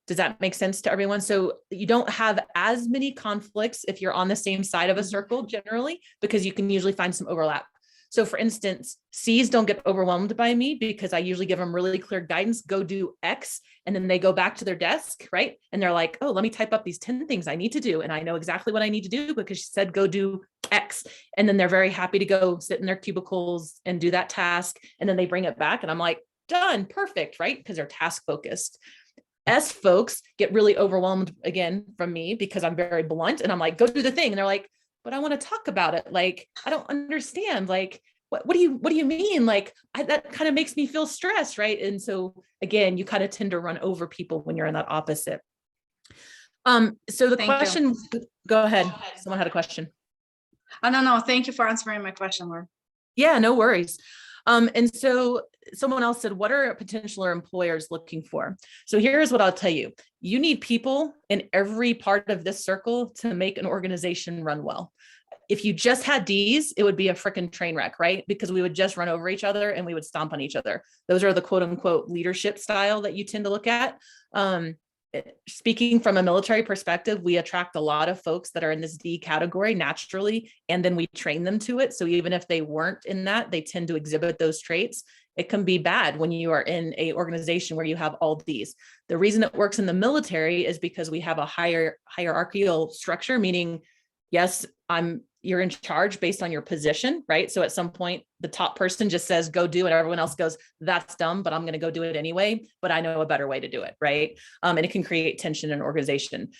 Speaker 9: Does that make sense to everyone? So you don't have as many conflicts if you're on the same side of a circle generally, because you can usually find some overlap. So for instance, C's don't get overwhelmed by me because I usually give them really clear guidance, go do X, and then they go back to their desk, right? And they're like, oh, let me type up these 10 things I need to do. And I know exactly what I need to do because she said, go do X. And then they're very happy to go sit in their cubicles and do that task. And then they bring it back and I'm like, done, perfect, right? Because they're task focused. S folks get really overwhelmed again from me because I'm very blunt and I'm like, go do the thing. And they're like, but I want to talk about it. Like, I don't understand. Like, what do you mean? Like, that kind of makes me feel stressed. Right. And so again, you kind of tend to run over people when you're in that opposite. So the question, go ahead. Someone had a question.
Speaker 11: Oh, no. Thank you for answering my question, Laura.
Speaker 9: Yeah, no worries. And so someone else said, what are potential employers looking for? So here's what I'll tell you. You need people in every part of this circle to make an organization run well. If you just had D's, it would be a freaking train wreck, right? Because we would just run over each other and we would stomp on each other. Those are the quote unquote leadership style that you tend to look at. Speaking from a military perspective, we attract a lot of folks that are in this D category naturally, and then we train them to it. So even if they weren't in that, they tend to exhibit those traits. It can be bad when you are in a organization where you have all Ds. The reason it works in the military is because we have a hierarchical structure, meaning, yes, you're in charge based on your position, right? So at some point, the top person just says, go do it. Everyone else goes, that's dumb, but I'm going to go do it anyway. But I know a better way to do it, right? And it can create tension in an organization.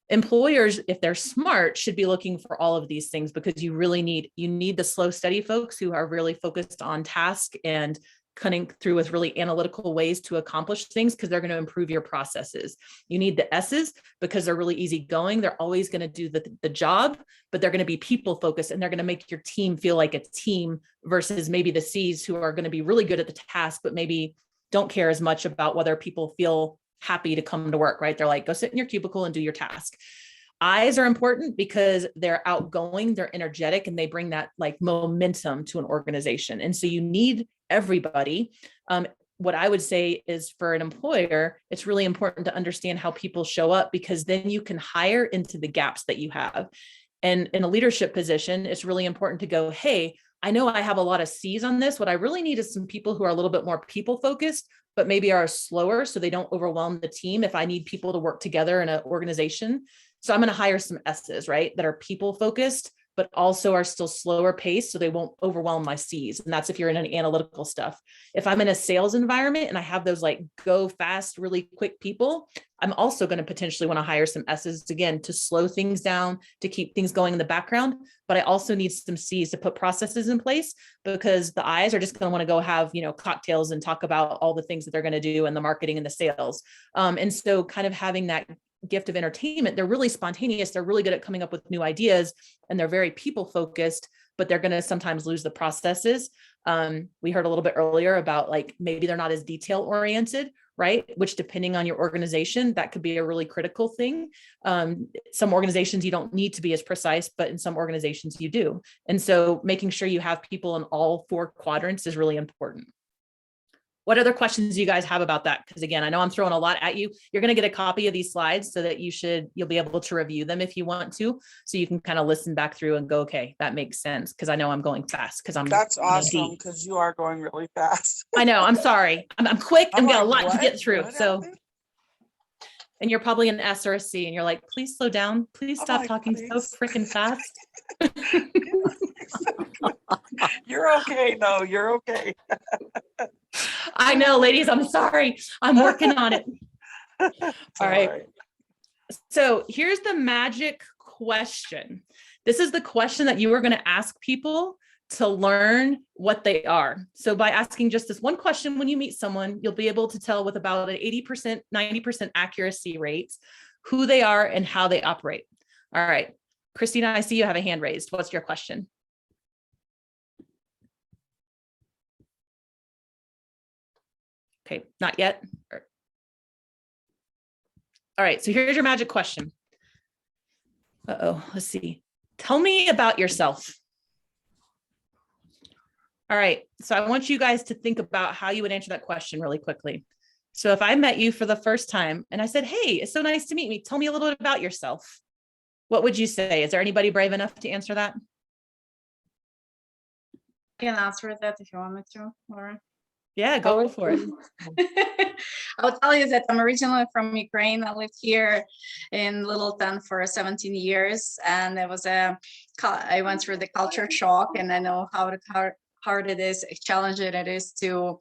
Speaker 9: Employers, if they're smart, should be looking for all of these things, because you really need the slow, steady folks who are really focused on task and cutting through with really analytical ways to accomplish things, because they're going to improve your processes. You need the S's because they're really easygoing. They're always going to do the job, but they're going to be people focused, and they're going to make your team feel like a team, versus maybe the C's who are going to be really good at the task, but maybe don't care as much about whether people feel happy to come to work, right? They're like, go sit in your cubicle and do your task. I's are important because they're outgoing, they're energetic, and they bring that like momentum to an organization. And so you need everybody. What I would say is, for an employer, it's really important to understand how people show up, because then you can hire into the gaps that you have. And in a leadership position, it's really important to go, hey, I know I have a lot of C's on this. What I really need is some people who are a little bit more people focused, but maybe are slower so they don't overwhelm the team if I need people to work together in an organization. So I'm going to hire some S's, right, that are people focused, but also are still slower paced so they won't overwhelm my C's. And that's if you're in an analytical stuff. If I'm in a sales environment and I have those like go fast, really quick people, I'm also going to potentially want to hire some S's again to slow things down, to keep things going in the background. But I also need some C's to put processes in place, because the I's are just going to want to go have, cocktails and talk about all the things that they're going to do in the marketing and the sales. And so kind of having that gift of entertainment, they're really spontaneous. They're really good at coming up with new ideas, and they're very people focused, but they're going to sometimes lose the processes. We heard a little bit earlier about like, maybe they're not as detail oriented, right? Which, depending on your organization, that could be a really critical thing. Some organizations you don't need to be as precise, but in some organizations you do. And so making sure you have people in all 4 quadrants is really important. What other questions do you guys have about that? Because again, I know I'm throwing a lot at you. You're going to get a copy of these slides so that you'll be able to review them if you want to, so you can kind of listen back through and go, okay, that makes sense. Because I know I'm going fast because
Speaker 12: That's awesome, because you are going really fast.
Speaker 9: I know. I'm sorry. I'm quick. I've got a lot to get through. So, and you're probably an S or a C, and you're like, please slow down. Please stop talking so freaking fast.
Speaker 12: You're okay. No, you're okay.
Speaker 9: I know, ladies, I'm sorry. I'm working on it. All right. So here's the magic question. This is the question that you are going to ask people to learn what they are. So by asking just this one question, when you meet someone, you'll be able to tell with about an 80%, 90% accuracy rates who they are and how they operate. All right. Christina, I see you have a hand raised. What's your question? Okay, not yet. All right, so here's your magic question. Let's see. Tell me about yourself. All right, so I want you guys to think about how you would answer that question really quickly. So if I met you for the first time and I said, hey, it's so nice to meet me. Tell me a little bit about yourself. What would you say? Is there anybody brave enough to answer that?
Speaker 11: I can answer that if you want me to, Laura.
Speaker 9: Yeah, go for it.
Speaker 11: I'll tell you that I'm originally from Ukraine. I lived here in Littleton for 17 years, and I went through the culture shock, and I know how hard it is, challenging it is to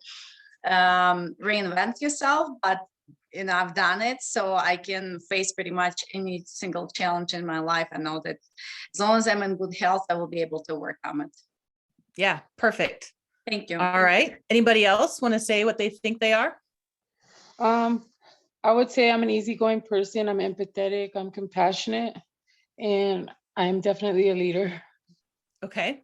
Speaker 11: reinvent yourself. But I've done it, so I can face pretty much any single challenge in my life. I know that as long as I'm in good health, I will be able to overcome it.
Speaker 9: Yeah, perfect.
Speaker 11: Thank you.
Speaker 9: All right. Anybody else want to say what they think they are?
Speaker 2: I would say I'm an easygoing person. I'm empathetic. I'm compassionate, and I'm definitely a leader.
Speaker 9: Okay.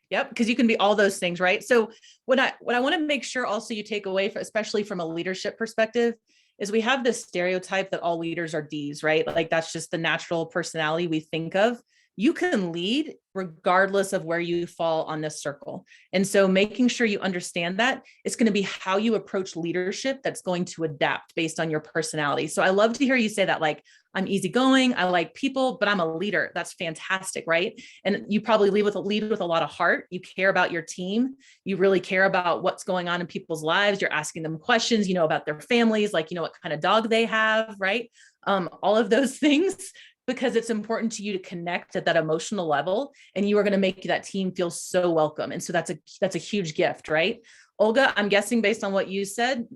Speaker 9: Yep. Because you can be all those things, right? So what I want to make sure also you take away, especially from a leadership perspective, is we have this stereotype that all leaders are D's, right? Like that's just the natural personality we think of. You can lead regardless of where you fall on this circle. And so making sure you understand that it's going to be how you approach leadership that's going to adapt based on your personality. So I love to hear you say that, like, I'm easygoing, I like people, but I'm a leader. That's fantastic, right? And you probably lead with a lot of heart. You care about your team. You really care about what's going on in people's lives. You're asking them questions, about their families, like, what kind of dog they have, right? All of those things, because it's important to you to connect at that emotional level, and you are going to make that team feel so welcome. And so that's a huge gift, right? Olga, I'm guessing based on what you said,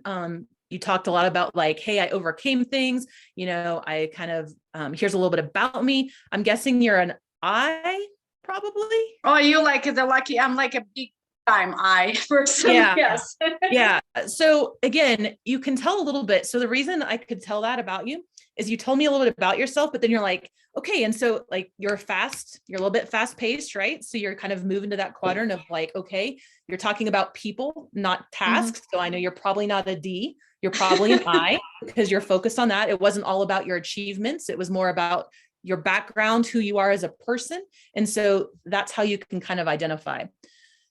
Speaker 9: you talked a lot about like, hey, I overcame things, you know, I kind of, here's a little bit about me. I'm guessing you're an I, probably.
Speaker 11: Oh, you like the lucky, I'm like a big time I person.
Speaker 9: Yeah.
Speaker 11: Yes.
Speaker 9: Yeah. So again, you can tell a little bit. So the reason I could tell that about you is you told me a little bit about yourself, but then you're like, okay. And so like you're a little bit fast paced, right? So you're kind of moving to that quadrant of like, okay, you're talking about people, not tasks. So I know you're probably not a D, you're probably an I, because you're focused on that. It wasn't all about your achievements. It was more about your background, who you are as a person. And so that's how you can kind of identify.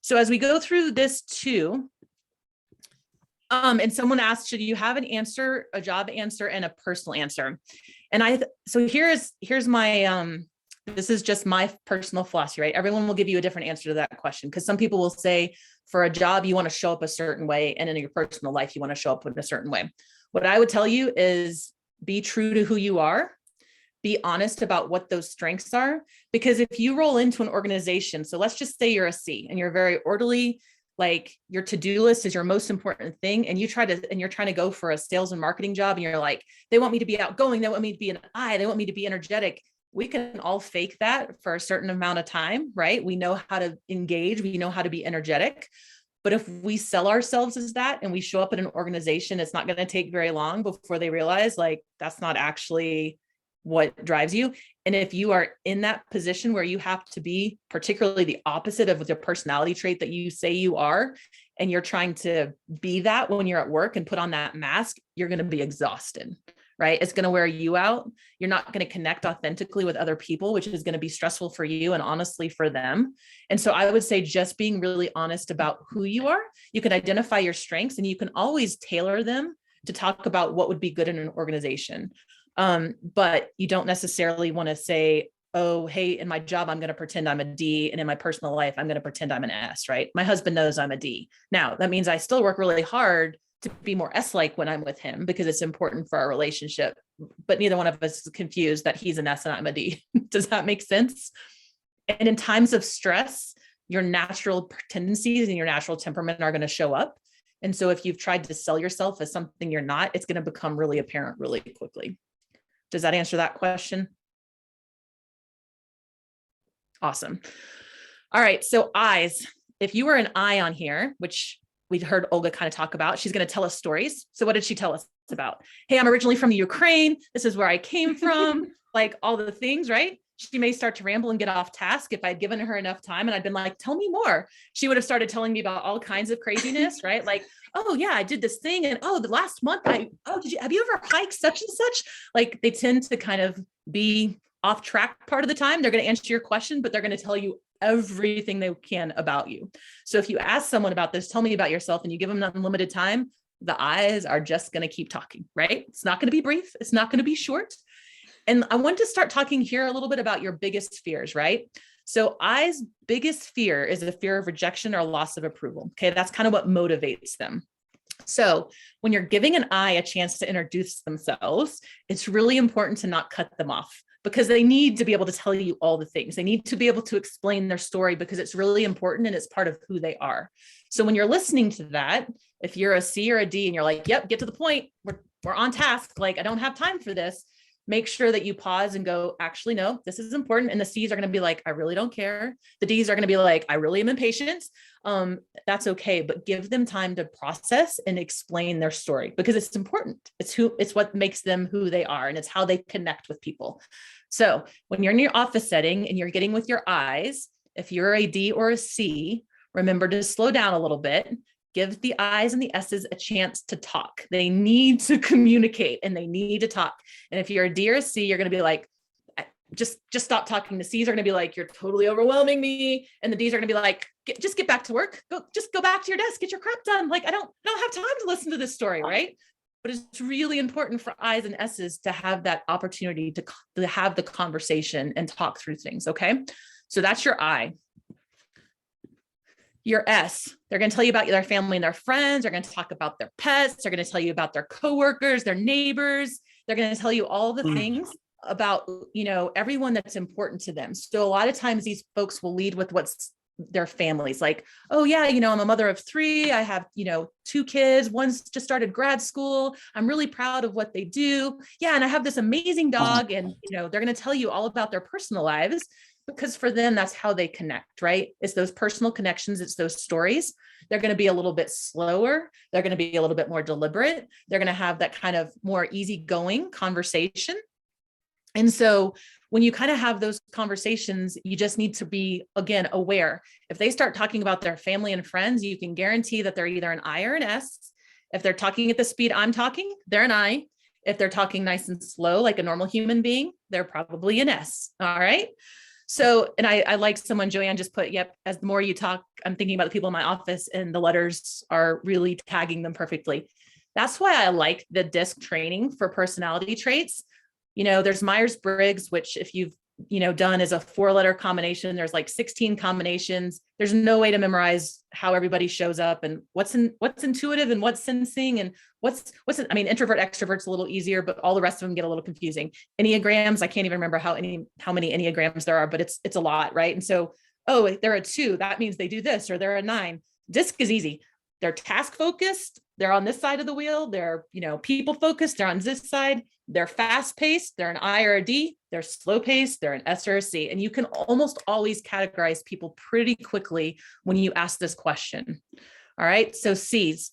Speaker 9: So as we go through this too, and someone asked, should you have an answer, a job answer and a personal answer? And so here's my, this is just my personal philosophy, right? Everyone will give you a different answer to that question. Because some people will say for a job, you want to show up a certain way. And in your personal life, you want to show up in a certain way. What I would tell you is be true to who you are. Be honest about what those strengths are. Because if you roll into an organization, so let's just say you're a C and you're very orderly, like your to-do list is your most important thing. And you're trying to go for a sales and marketing job. And you're like, they want me to be outgoing. They want me to be an I, they want me to be energetic. We can all fake that for a certain amount of time, right? We know how to engage. We know how to be energetic. But if we sell ourselves as that and we show up in an organization, it's not going to take very long before they realize like, that's not actually what drives you. And if you are in that position where you have to be particularly the opposite of the personality trait that you say you are, and you're trying to be that when you're at work and put on that mask, you're going to be exhausted, right? It's going to wear you out. You're not going to connect authentically with other people, which is going to be stressful for you and honestly for them. And so I would say just being really honest about who you are. You can identify your strengths and you can always tailor them to talk about what would be good in an organization. But you don't necessarily want to say, oh, hey, in my job, I'm going to pretend I'm a D. And in my personal life, I'm going to pretend I'm an S, right? My husband knows I'm a D. Now, that means I still work really hard to be more S-like when I'm with him because it's important for our relationship. But neither one of us is confused that he's an S and I'm a D. Does that make sense? And in times of stress, your natural tendencies and your natural temperament are going to show up. And so if you've tried to sell yourself as something you're not, it's going to become really apparent really quickly. Does that answer that question? Awesome. All right. So I's, if you were an I on here, which we heard Olga kind of talk about, she's going to tell us stories. So what did she tell us about? Hey, I'm originally from the Ukraine. This is where I came from, like all the things, right? She may start to ramble and get off task if I'd given her enough time and I'd been like, tell me more. She would have started telling me about all kinds of craziness, right? Like, oh yeah, I did this thing. And oh, the last month have you ever hiked such and such? Like they tend to kind of be off track part of the time. They're going to answer your question, but they're going to tell you everything they can about you. So if you ask someone about this, tell me about yourself, and you give them unlimited time, the eyes are just going to keep talking, right? It's not going to be brief. It's not going to be short. And I want to start talking here a little bit about your biggest fears, right? So I's biggest fear is the fear of rejection or loss of approval. Okay, that's kind of what motivates them. So when you're giving an I a chance to introduce themselves, it's really important to not cut them off because they need to be able to tell you all the things. They need to be able to explain their story because it's really important and it's part of who they are. So when you're listening to that, if you're a C or a D and you're like, yep, get to the point, we're on task, like I don't have time for this, make sure that you pause and go, actually, no, this is important. And the C's are going to be like, I really don't care. The D's are going to be like, I really am impatient. That's okay. But give them time to process and explain their story because it's important. It's what makes them who they are. And it's how they connect with people. So when you're in your office setting and you're getting with your I's, if you're a D or a C, remember to slow down a little bit. Give the I's and the S's a chance to talk. They need to communicate and they need to talk. And if you're a D or a C, you're going to be like, just stop talking. The C's are going to be like, you're totally overwhelming me. And the D's are going to be like, just get back to work. Just go back to your desk, get your crap done. Like, I don't have time to listen to this story, right? But it's really important for I's and S's to have that opportunity to have the conversation and talk through things. Okay. So that's your I. Your S, they're going to tell you about their family and their friends. They're going to talk about their pets. They're going to tell you about their coworkers, their neighbors. They're going to tell you all the things about, everyone that's important to them. So a lot of times these folks will lead with what's their families. Like, oh yeah, I'm a mother of 3. I have, 2 kids. One's just started grad school. I'm really proud of what they do. Yeah. And I have this amazing dog, and, they're going to tell you all about their personal lives, because for them, that's how they connect, right? It's those personal connections. It's those stories. They're going to be a little bit slower. They're going to be a little bit more deliberate. They're going to have that kind of more easygoing conversation. And so when you kind of have those conversations, you just need to be, again, aware. If they start talking about their family and friends, you can guarantee that they're either an I or an S. If they're talking at the speed I'm talking, they're an I. If they're talking nice and slow, like a normal human being, they're probably an S. All right. So, and I like someone, Joanne just put, yep, as the more you talk, I'm thinking about the people in my office, and the letters are really tagging them perfectly. That's why I like the DISC training for personality traits. There's Myers-Briggs, which if you've, done is a 4-letter combination. There's like 16 combinations. There's no way to memorize how everybody shows up and what's intuitive and what's sensing and what's introvert, extrovert's a little easier, but all the rest of them get a little confusing. Enneagrams, I can't even remember how many Enneagrams there are, but it's a lot, right? And so, oh, they're a 2, that means they do this, or they're a 9. DISC is easy. They're task focused. They're on this side of the wheel. They're, people focused. They're on this side. They're fast paced. They're an I or a D. They're slow paced. They're an S or a C. And you can almost always categorize people pretty quickly when you ask this question. All right. So C's.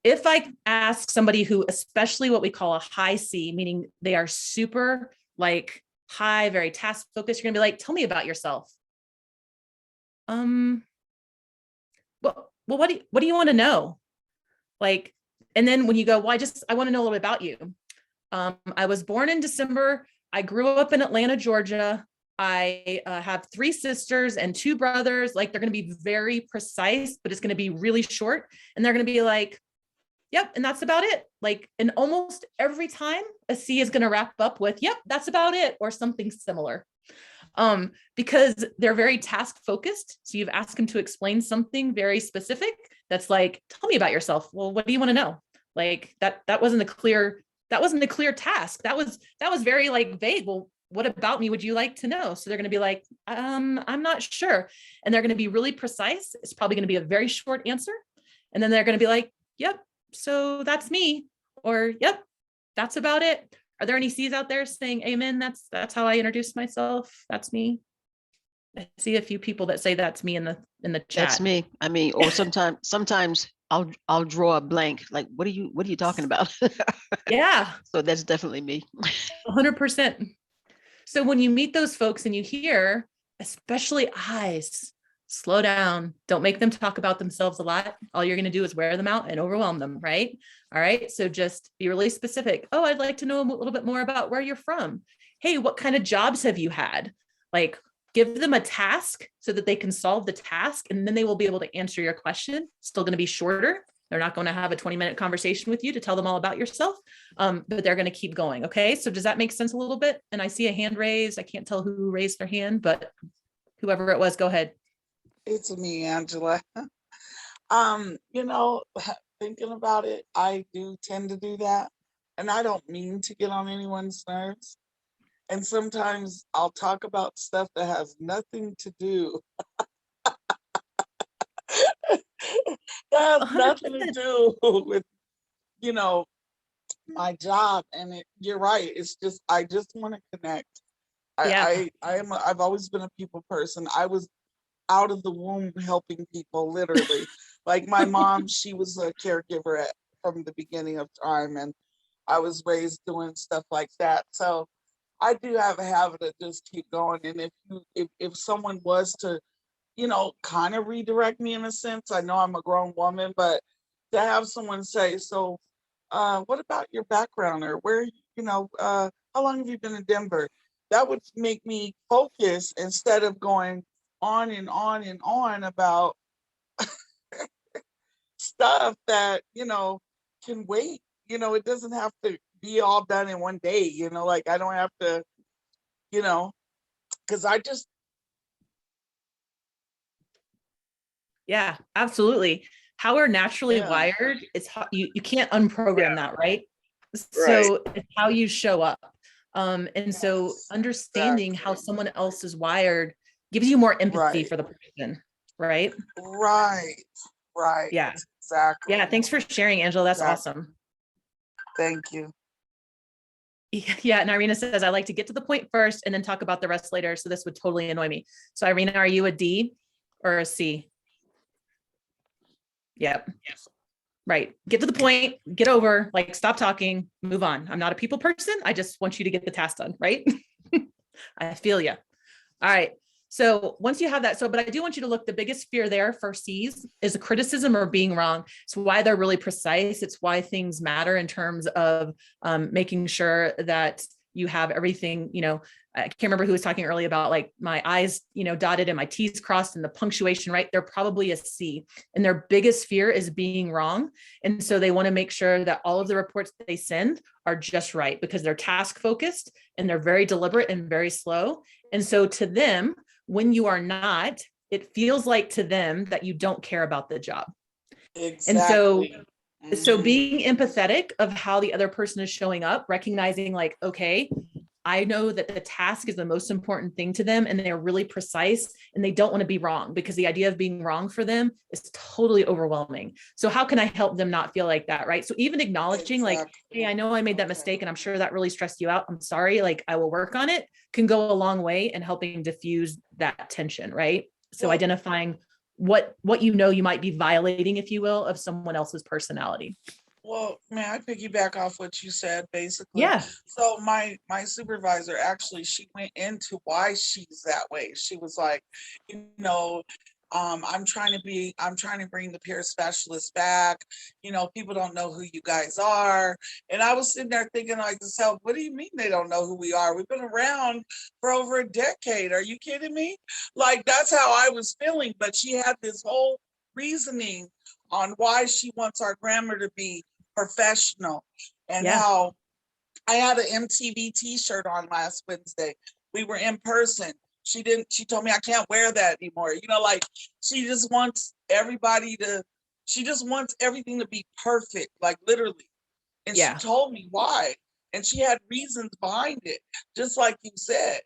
Speaker 9: If I ask somebody who, especially what we call a high C, meaning they are super like high, very task focused, you're going to be like, tell me about yourself. Well, what do you want to know? Like, and then when you go, well, I want to know a little bit about you. I was born in December. I grew up in Atlanta, Georgia. I have 3 sisters and 2 brothers. Like, they're going to be very precise, but it's going to be really short. And they're going to be like, yep. And that's about it. Like, and almost every time a C is going to wrap up with, yep, that's about it, or something similar. Because they're very task focused. So you've asked them to explain something very specific. That's like, tell me about yourself. Well, what do you want to know? Like that wasn't a clear task. That was very like vague. Well, what about me would you like to know? So they're going to be like, I'm not sure. And they're going to be really precise. It's probably going to be a very short answer. And then they're going to be like, yep, so that's me. Or, yep, that's about it. Are there any C's out there saying amen? That's how I introduce myself. That's me. I see a few people that say that's me in the chat.
Speaker 13: That's me. I mean, or sometimes I'll draw a blank. Like, what are you talking about?
Speaker 9: Yeah.
Speaker 13: So that's definitely me.
Speaker 9: 100%. So when you meet those folks and you hear, especially I's, slow down. Don't make them talk about themselves a lot. All you're going to do is wear them out and overwhelm them, right? All right. So just be really specific. Oh, I'd like to know a little bit more about where you're from. Hey, what kind of jobs have you had? Like, give them a task so that they can solve the task, and then they will be able to answer your question. Still going to be shorter. They're not going to have a 20-minute conversation with you to tell them all about yourself, but they're going to keep going. Okay. So does that make sense a little bit? And I see a hand raised. I can't tell who raised their hand, but whoever it was, go ahead.
Speaker 12: It's me, Angela. Thinking about it, I do tend to do that. And I don't mean to get on anyone's nerves. And sometimes I'll talk about stuff that has nothing to do. That has nothing to do with, my job. And you're right. It's just, I just want to connect. I've always been a people person. I was out of the womb helping people, literally. Like my mom, she was a caregiver from the beginning of time, and I was raised doing stuff like that. So I do have a habit of just keep going. And if someone was to, kind of redirect me in a sense, I know I'm a grown woman, but to have someone say, so what about your background, or where, how long have you been in Denver? That would make me focus instead of going on and on and on about stuff that, can wait. It doesn't have to be all done in one day, like I don't have to, because I just.
Speaker 9: Yeah, absolutely. How we're naturally wired, it's how you can't unprogram that, right? So it's how you show up. And so understanding how someone else is wired gives you more empathy for the person, right?
Speaker 12: Right.
Speaker 9: Yeah.
Speaker 12: Exactly.
Speaker 9: Yeah. Thanks for sharing, Angela. That's awesome.
Speaker 12: Thank you.
Speaker 9: Yeah, and Irina says, I like to get to the point first and then talk about the rest later. So this would totally annoy me. So Irina, are you a D or a C? Yep. Right. Get to the point, get over, like, stop talking, move on. I'm not a people person. I just want you to get the task done, right? I feel you. All right. So once you have that, but I do want you to look, the biggest fear there for C's is a criticism or being wrong. It's why they're really precise. It's why things matter in terms of making sure that you have everything, I can't remember who was talking earlier about like my I's, dotted and my T's crossed and the punctuation, right? They're probably a C, and their biggest fear is being wrong. And so they want to make sure that all of the reports that they send are just right because they're task focused and they're very deliberate and very slow. And so to them, when you are not, it feels like to them that you don't care about the job.
Speaker 12: Exactly.
Speaker 9: And so being empathetic of how the other person is showing up, recognizing like, okay, I know that the task is the most important thing to them and they're really precise and they don't want to be wrong because the idea of being wrong for them is totally overwhelming. So how can I help them not feel like that, right? So even acknowledging like, hey, I know I made that mistake and I'm sure that really stressed you out. I'm sorry, like I will work on it, can go a long way in helping diffuse that tension, right? So identifying what you might be violating, if you will, of someone else's personality.
Speaker 12: Well, may I piggyback off what you said, basically?
Speaker 9: Yeah.
Speaker 12: So my supervisor, actually, she went into why she's that way. She was like, I'm trying to bring the peer specialist back. People don't know who you guys are. And I was sitting there thinking like myself, what do you mean they don't know who we are? We've been around for over a decade. Are you kidding me? Like, that's how I was feeling. But she had this whole reasoning on why she wants our grammar to be professional, and how I had an MTV t-shirt on last Wednesday. We were in person. She told me I can't wear that anymore. Like she just wants everything to be perfect, like literally. And she told me why. And she had reasons behind it, just like you said.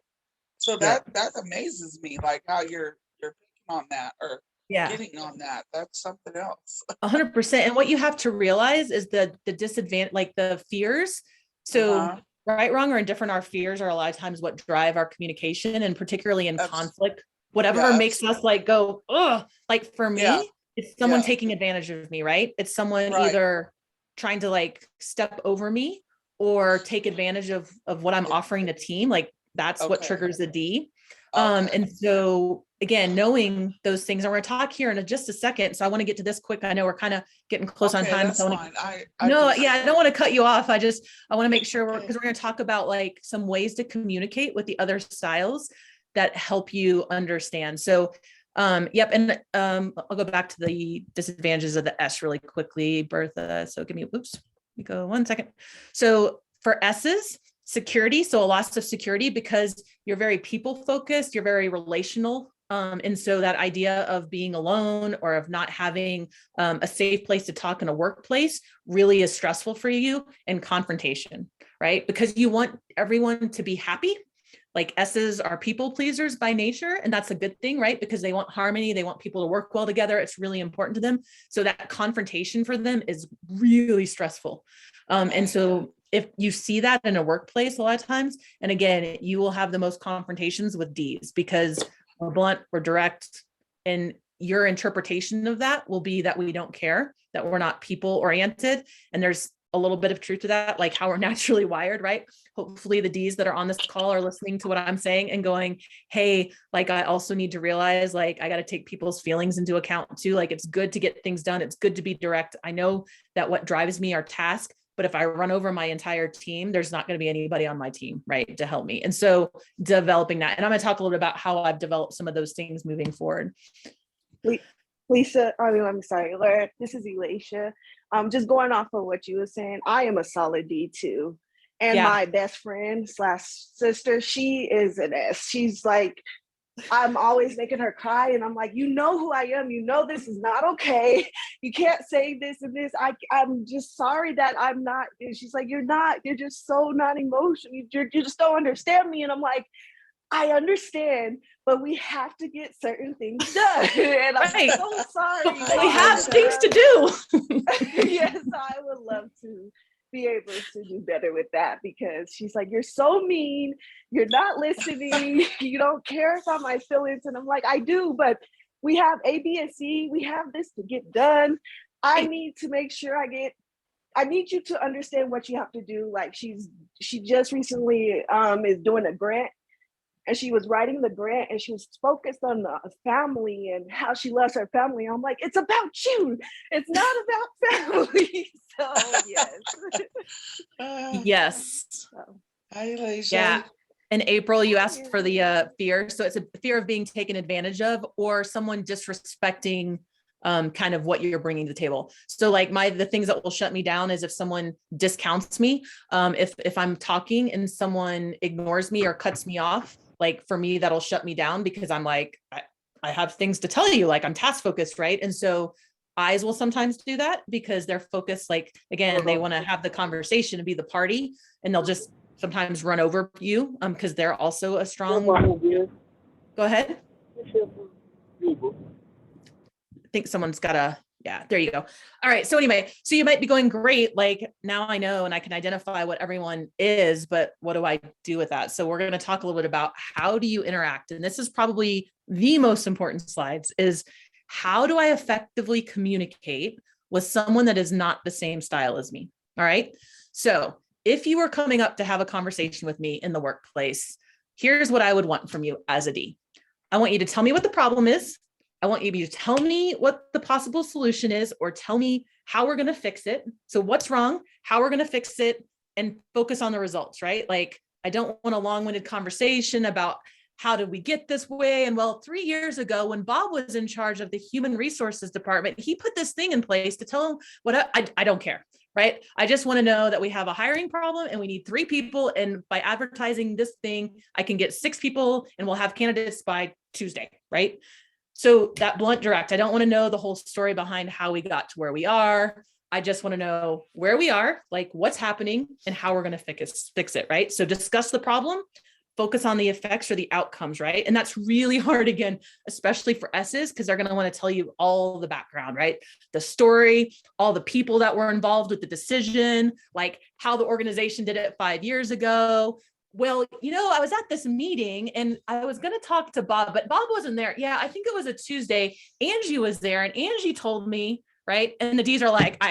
Speaker 12: So that amazes me, like how you're picking on that or getting on that. That's something else.
Speaker 9: 100%. And what you have to realize is the disadvantage, like the fears. So right, wrong, or indifferent, our fears are a lot of times what drive our communication, and particularly in conflict, whatever makes us like go, oh, like for me, it's someone taking advantage of me, right? It's someone either trying to like step over me or take advantage of what I'm offering the team. Like that's what triggers the D. And so again, knowing those things, and we're going to talk here in just a second. So I want to get to this quick. I know we're kind of getting close on time.
Speaker 12: That's fine. I
Speaker 9: don't want to cut you off. I want to make sure because we're going to talk about like some ways to communicate with the other styles that help you understand. So and I'll go back to the disadvantages of the S really quickly, Bertha. So give me, let me go 1 second. So for S's, security. So a loss of security because you're very people focused, you're very relational. And so that idea of being alone or of not having a safe place to talk in a workplace really is stressful for you, and confrontation, right? Because you want everyone to be happy. Like S's are people pleasers by nature, and that's a good thing, right? Because they want harmony, they want people to work well together. It's really important to them. So that confrontation for them is really stressful. And so if you see that in a workplace a lot of times, and again, you will have the most confrontations with D's because we're blunt, we're direct, and your interpretation of that will be that we don't care, that we're not people oriented. And there's a little bit of truth to that, like how we're naturally wired, right? Hopefully the D's that are on this call are listening to what I'm saying and going, hey, like I also need to realize, like, I got to take people's feelings into account too. Like it's good to get things done. It's good to be direct. I know that what drives me are tasks, but if I run over my entire team, there's not going to be anybody on my team, right, to help me. And so developing that, and I'm going to talk a little bit about how I've developed some of those things moving forward.
Speaker 14: Lisa, I'm sorry, Laura, this is Elisha. Just going off of what you were saying, I am a solid D too. And my best friend / sister, she is an S. She's like, I'm always making her cry. And I'm like, you know who I am. You know, this is not okay. You can't say this and this. I'm just sorry that I'm not. And she's like, you're just so not emotional. You just don't understand me. And I'm like, I understand, but we have to get certain things done. And I'm
Speaker 9: Right.
Speaker 14: so sorry.
Speaker 9: We have things to do.
Speaker 14: Yes, I would love to be able to do better with that, because she's like, you're so mean, you're not listening, you don't care about my feelings. And I'm like, I do, but we have A, B, and C, we have this to get done. I need to make sure I need you to understand what you have to do. Like she just recently is doing a grant, and she was writing the grant, and she was focused on the family and how she loves her family. I'm like, it's about you. It's not about family. So yes.
Speaker 9: Yes.
Speaker 12: Hi, Alicia.
Speaker 9: Yeah. In April, you asked for the fear. So it's a fear of being taken advantage of, or someone disrespecting kind of what you're bringing to the table. So like the things that will shut me down is if someone discounts me, if I'm talking and someone ignores me or cuts me off, like for me, that'll shut me down, because I'm like, I have things to tell you, like I'm task focused, right? And so eyes will sometimes do that because they're focused, like, again, they want to have the conversation and be the party, and they'll just sometimes run over you because they're also a strong. Go ahead. I think someone's got a, yeah, there you go. All right. So anyway, so you might be going, great. Like now I know, and I can identify what everyone is, but what do I do with that? So we're going to talk a little bit about how do you interact? And this is probably the most important slides, is how do I effectively communicate with someone that is not the same style as me? All right. So if you were coming up to have a conversation with me in the workplace, here's what I would want from you as a D. I want you to tell me what the problem is. I want you to tell me what the possible solution is, or tell me how we're going to fix it. So what's wrong, how we're going to fix it, and focus on the results, right? Like, I don't want a long-winded conversation about how did we get this way? And well, 3 years ago, when Bob was in charge of the human resources department, he put this thing in place to tell him what I don't care, right? I just want to know that we have a hiring problem and we need 3 people. And by advertising this thing, I can get 6 people and we'll have candidates by Tuesday, right? So that blunt, direct, I don't want to know the whole story behind how we got to where we are. I just want to know where we are, like what's happening and how we're going to fix it, right? So discuss the problem, focus on the effects or the outcomes, right? And that's really hard, again, especially for S's, because they're going to want to tell you all the background, right? The story, all the people that were involved with the decision, like how the organization did it 5 years ago. Well, you know, I was at this meeting and I was going to talk to Bob, but Bob wasn't there. Yeah, I think it was a Tuesday. Angie was there and Angie told me, right? And the D's are like,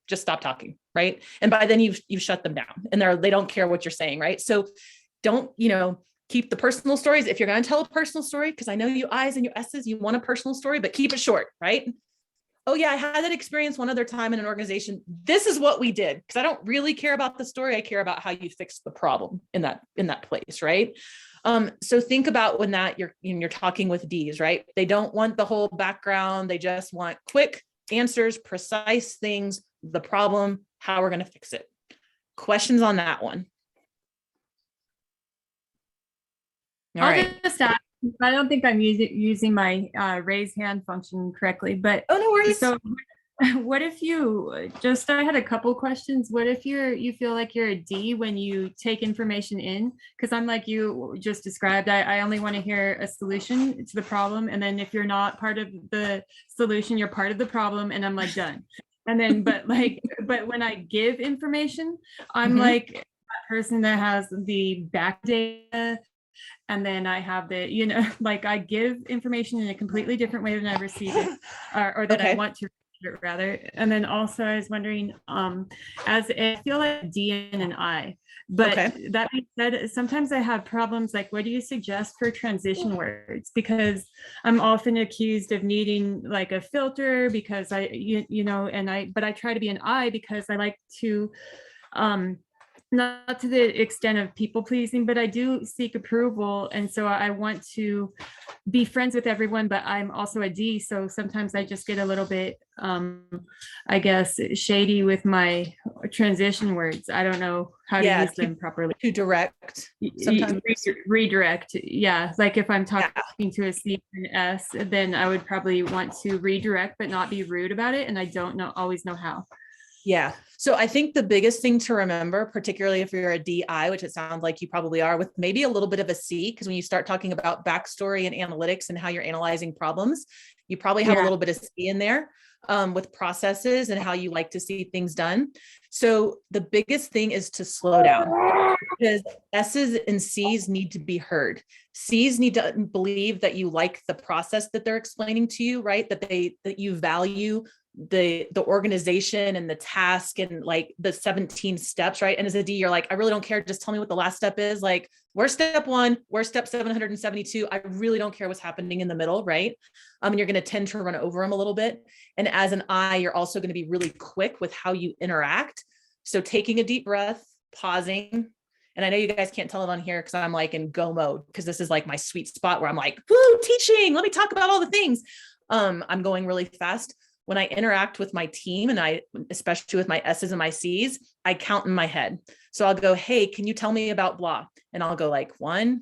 Speaker 9: just stop talking, right? And by then you've shut them down and they don't care what you're saying, right? So don't, keep the personal stories. If you're going to tell a personal story, because I know you I's and you S's, you want a personal story, but keep it short, right? Oh yeah, I had that experience one other time in an organization. This is what we did, because I don't really care about the story. I care about how you fix the problem in that place, right? So think about when you're talking with D's, right? They don't want the whole background. They just want quick answers, precise things, the problem, how we're going to fix it. Questions on that one? All right.
Speaker 15: Just ask, I don't think I'm using my raise hand function correctly, but
Speaker 9: oh, no worries.
Speaker 15: So what if I had a couple questions. What if you feel like you're a D when you take information in? Because I'm like you just described, I only want to hear a solution to the problem. And then if you're not part of the solution, you're part of the problem, and I'm like done. And then, but when I give information, I'm like that person that has the back data. And then I have like I give information in a completely different way than I receive it, or that I want to receive it rather. And then also I was wondering, as I feel like D and an I, but that being said, sometimes I have problems like, what do you suggest for transition words? Because I'm often accused of needing like a filter because but I try to be an I because I like to, not to the extent of people pleasing, but I do seek approval. And so I want to be friends with everyone, but I'm also a D. So sometimes I just get a little bit, I guess, shady with my transition words. I don't know how to use them properly.
Speaker 9: To direct. Sometimes.
Speaker 15: Redirect. Yeah. Like if I'm talking to a C and S, then I would probably want to redirect, but not be rude about it. And I don't always know how.
Speaker 9: Yeah. So I think the biggest thing to remember, particularly if you're a DI, which it sounds like you probably are, with maybe a little bit of a C, because when you start talking about backstory and analytics and how you're analyzing problems, you probably have a little bit of C in there with processes and how you like to see things done. So the biggest thing is to slow down, because S's and C's need to be heard. C's need to believe that you like the process that they're explaining to you, right? That you value the organization and the task and like the 17 steps, right? And as a D, you're like, I really don't care. Just tell me what the last step is. Like, where's step 1? Where's step 772? I really don't care what's happening in the middle, right? And you're going to tend to run over them a little bit. And as an I, you're also going to be really quick with how you interact. So taking a deep breath, pausing. And I know you guys can't tell it on here because I'm like in go mode, because this is like my sweet spot where I'm like, woo, teaching, let me talk about all the things. I'm going really fast. When I interact with my team, and especially with my S's and my C's, I count in my head. So I'll go, hey, can you tell me about blah? And I'll go like 1,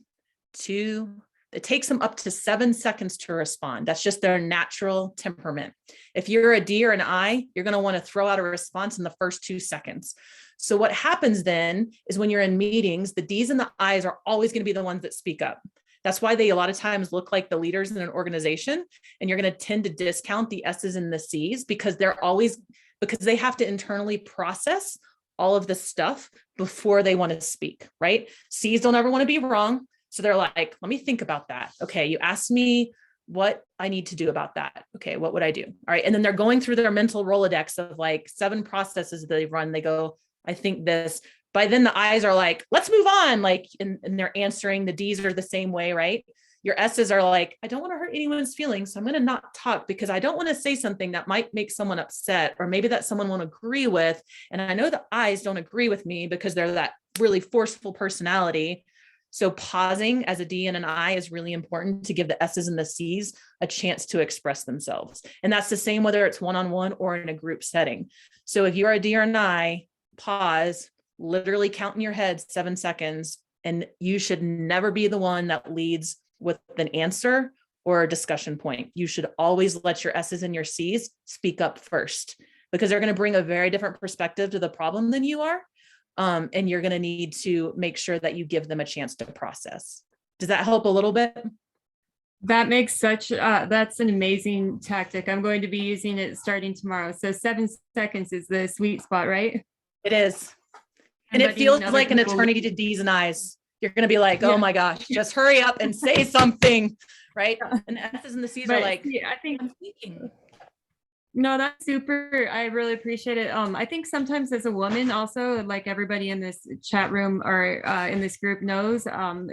Speaker 9: 2. It takes them up to 7 seconds to respond. That's just their natural temperament. If you're a D or an I, you're going to want to throw out a response in the first 2 seconds. So what happens then is when you're in meetings, the D's and the I's are always going to be the ones that speak up. That's why they a lot of times look like the leaders in an organization, and you're going to tend to discount the S's and the C's because they have to internally process all of this stuff before they want to speak, right? C's don't ever want to be wrong. So they're like, let me think about that. Okay, you asked me what I need to do about that. Okay, what would I do? All right. And then they're going through their mental Rolodex of like 7 processes they run. They go, I think this. By then the I's are like, let's move on. Like, and they're answering. The D's are the same way, right? Your S's are like, I don't want to hurt anyone's feelings. So I'm going to not talk because I don't want to say something that might make someone upset, or maybe that someone won't agree with. And I know the I's don't agree with me because they're that really forceful personality. So pausing as a D and an I is really important to give the S's and the C's a chance to express themselves. And that's the same whether it's one-on-one or in a group setting. So if you're a D or an I, pause, literally count in your head 7 seconds, and you should never be the one that leads with an answer or a discussion point. You should always let your S's and your C's speak up first, because they're going to bring a very different perspective to the problem than you are. And you're going to need to make sure that you give them a chance to process. Does that help a little bit?
Speaker 15: That makes that's an amazing tactic. I'm going to be using it starting tomorrow. So 7 seconds is the sweet spot, right?
Speaker 9: It is. And it feels like an eternity to D's and I's. You're going to be like, oh my gosh, just hurry up and say something, right? And the S's and the C's are like,
Speaker 15: I think I'm thinking. No, that's super. I really appreciate it. I think sometimes as a woman also, like everybody in this chat room or in this group knows,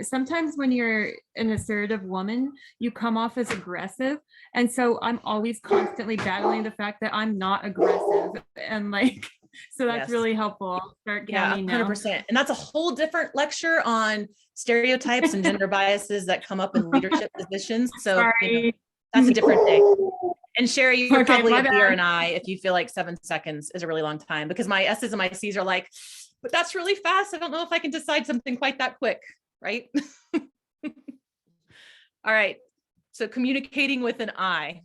Speaker 15: sometimes when you're an assertive woman, you come off as aggressive. And so I'm always constantly battling the fact that I'm not aggressive. And like, so that's really helpful. I'll start counting now.
Speaker 9: 100%. And that's a whole different lecture on stereotypes and gender biases that come up in leadership positions. So that's a different day. And Sherry, you're probably a D or an I if you feel like 7 seconds is a really long time, because my S's and my C's are like, but that's really fast. I don't know if I can decide something quite that quick, right? All right. So communicating with an I.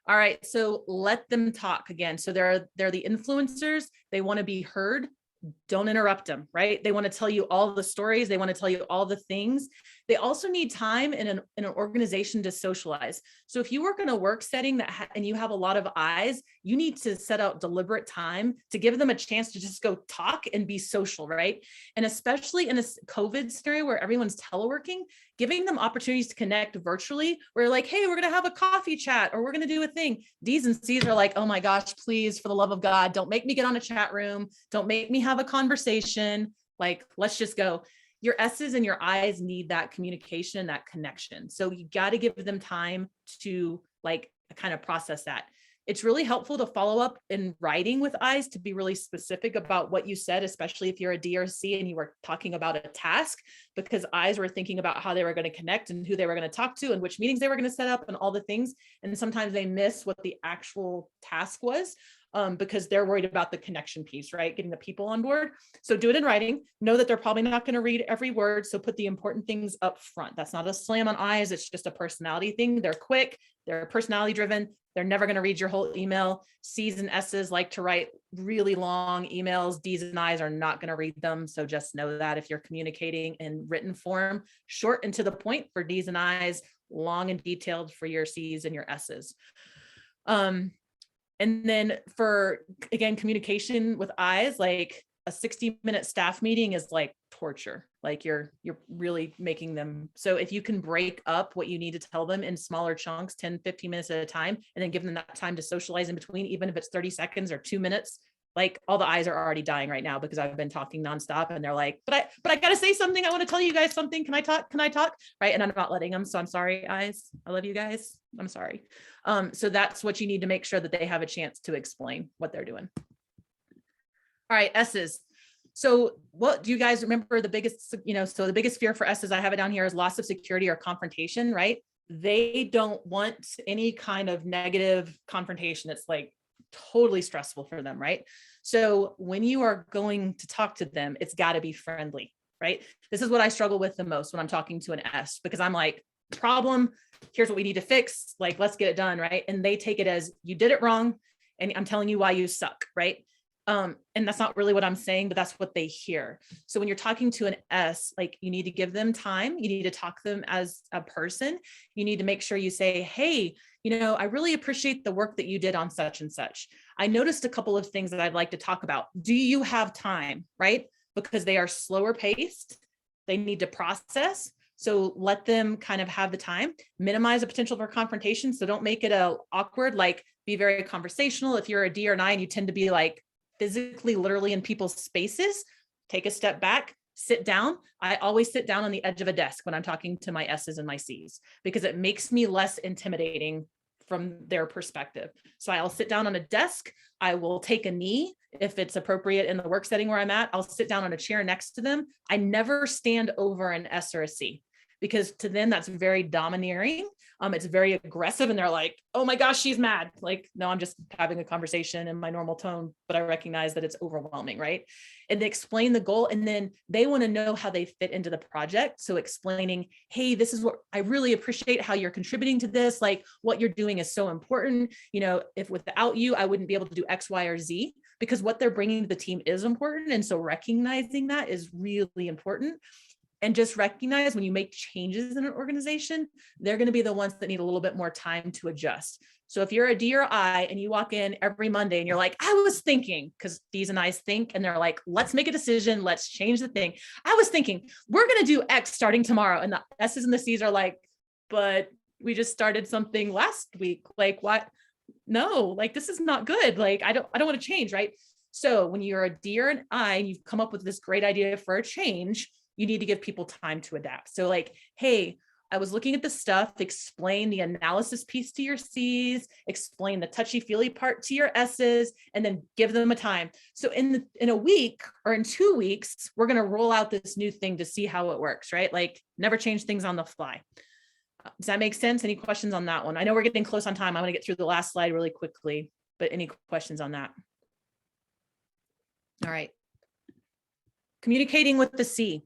Speaker 9: All right. So let them talk again. So they're the influencers. They want to be heard. Don't interrupt them, right? They want to tell you all the stories. They want to tell you all the things. They also need time in an organization to socialize. So if you work in a work setting and you have a lot of eyes, you need to set out deliberate time to give them a chance to just go talk and be social, right? And especially in a COVID scenario where everyone's teleworking, giving them opportunities to connect virtually. We're like, hey, we're going to have a coffee chat, or we're going to do a thing. D's and C's are like, oh my gosh, please, for the love of God, don't make me get on a chat room. Don't make me have a conversation. Like, let's just go. Your S's and your I's need that communication and that connection. So you got to give them time to like kind of process that. It's really helpful to follow up in writing with I's to be really specific about what you said, especially if you're a D or C and you were talking about a task, because I's were thinking about how they were going to connect and who they were going to talk to and which meetings they were going to set up and all the things. And sometimes they miss what the actual task was. because they're worried about the connection piece, right? Getting the people on board. So do it in writing. Know that they're probably not going to read every word. So put the important things up front. That's not a slam on eyes. It's just a personality thing. They're quick. They're personality driven. They're never going to read your whole email. C's and S's like to write really long emails. D's and I's are not going to read them. So just know that if you're communicating in written form, short and to the point for D's and I's, long and detailed for your C's and your S's. And then for, again, communication with I's, like a 60-minute staff meeting is like torture. Like you're really making them. So if you can break up what you need to tell them in smaller chunks, 10, 15 minutes at a time, and then give them that time to socialize in between, even if it's 30 seconds or 2 minutes, like all the eyes are already dying right now because I've been talking nonstop and they're like, but I got to say something. I want to tell you guys something. Can I talk? Can I talk? Right. And I'm not letting them. So I'm sorry, eyes. I love you guys. I'm sorry. So that's what you need to make sure that they have a chance to explain what they're doing. All right. S's. So what do you guys remember the biggest, so the biggest fear for S's, I have it down here, is loss of security or confrontation, right? They don't want any kind of negative confrontation. It's like totally stressful for them, right? So when you are going to talk to them, it's got to be friendly, right? This is what I struggle with the most when I'm talking to an S, because I'm like, problem, here's what we need to fix, like, let's get it done, right? And they take it as, you did it wrong, and I'm telling you why you suck, right? And that's not really what I'm saying, but that's what they hear. So when you're talking to an S, like, you need to give them time. You need to talk to them as a person. You need to make sure you say, hey, I really appreciate the work that you did on such and such. I noticed a couple of things that I'd like to talk about. Do you have time, right? Because they are slower paced. They need to process. So let them kind of have the time, minimize the potential for confrontation. So don't make it awkward, like, be very conversational. If you're a D or an I and you tend to be like physically, literally in people's spaces, take a step back, sit down. I always sit down on the edge of a desk when I'm talking to my S's and my C's, because it makes me less intimidating from their perspective. So I'll sit down on a desk. I will take a knee if it's appropriate in the work setting where I'm at. I'll sit down on a chair next to them. I never stand over an S or a C, because to them, that's very domineering. It's very aggressive, and they're like, oh my gosh, she's mad. Like, no, I'm just having a conversation in my normal tone, but I recognize that it's overwhelming, right? And they explain the goal, and then they want to know how they fit into the project. So explaining, hey, this is what I really appreciate how you're contributing to this. Like, what you're doing is so important. If without you, I wouldn't be able to do X, Y, or Z, because what they're bringing to the team is important. And so recognizing that is really important. And just recognize when you make changes in an organization, they're going to be the ones that need a little bit more time to adjust. So if you're a D or I and you walk in every Monday and you're like, I was thinking, because D's and I's think, and they're like, let's make a decision. Let's change the thing. I was thinking, we're going to do X starting tomorrow. And the S's and the C's are like, but we just started something last week. Like, what? No, like, this is not good. Like, I don't want to change. Right. So when you're a D or an I and you've come up with this great idea for a change, you need to give people time to adapt. So like, hey, I was looking at the stuff, explain the analysis piece to your C's, explain the touchy-feely part to your S's, and then give them a time. So in a week or in 2 weeks, we're going to roll out this new thing to see how it works, right? Like, never change things on the fly. Does that make sense? Any questions on that one? I know we're getting close on time. I'm going to get through the last slide really quickly, but any questions on that? All right. Communicating with the C.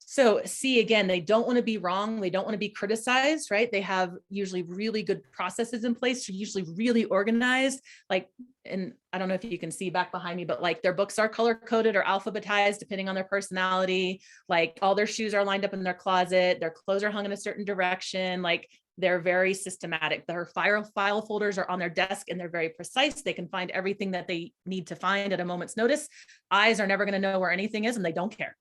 Speaker 9: So C, again, they don't want to be wrong. They don't want to be criticized, right? They have usually really good processes in place. They're usually really organized. Like, and I don't know if you can see back behind me, but like, their books are color coded or alphabetized depending on their personality. Like, all their shoes are lined up in their closet. Their clothes are hung in a certain direction. Like, they're very systematic. Their file folders are on their desk, and they're very precise. They can find everything that they need to find at a moment's notice. Eyes are never going to know where anything is, and they don't care.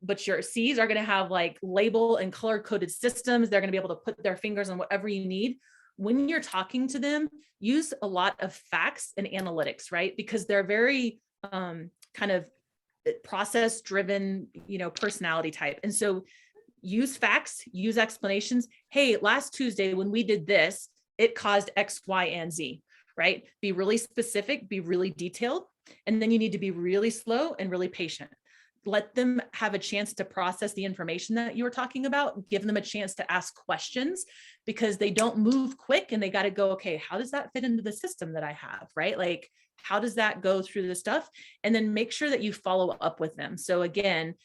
Speaker 9: But your C's are going to have like label and color coded systems. They're going to be able to put their fingers on whatever you need. When you're talking to them, use a lot of facts and analytics, right? Because they're very kind of process driven, personality type. And so use facts, use explanations. Hey, last Tuesday when we did this, it caused X, Y, and Z, right? Be really specific, be really detailed. And then you need to be really slow and really patient. let them have a chance to process the information that you were talking about, give them a chance to ask questions, because they don't move quick and they got to go, okay, how does that fit into the system that I have, right? Like, how does that go through the stuff? And then make sure that you follow up with them. So again,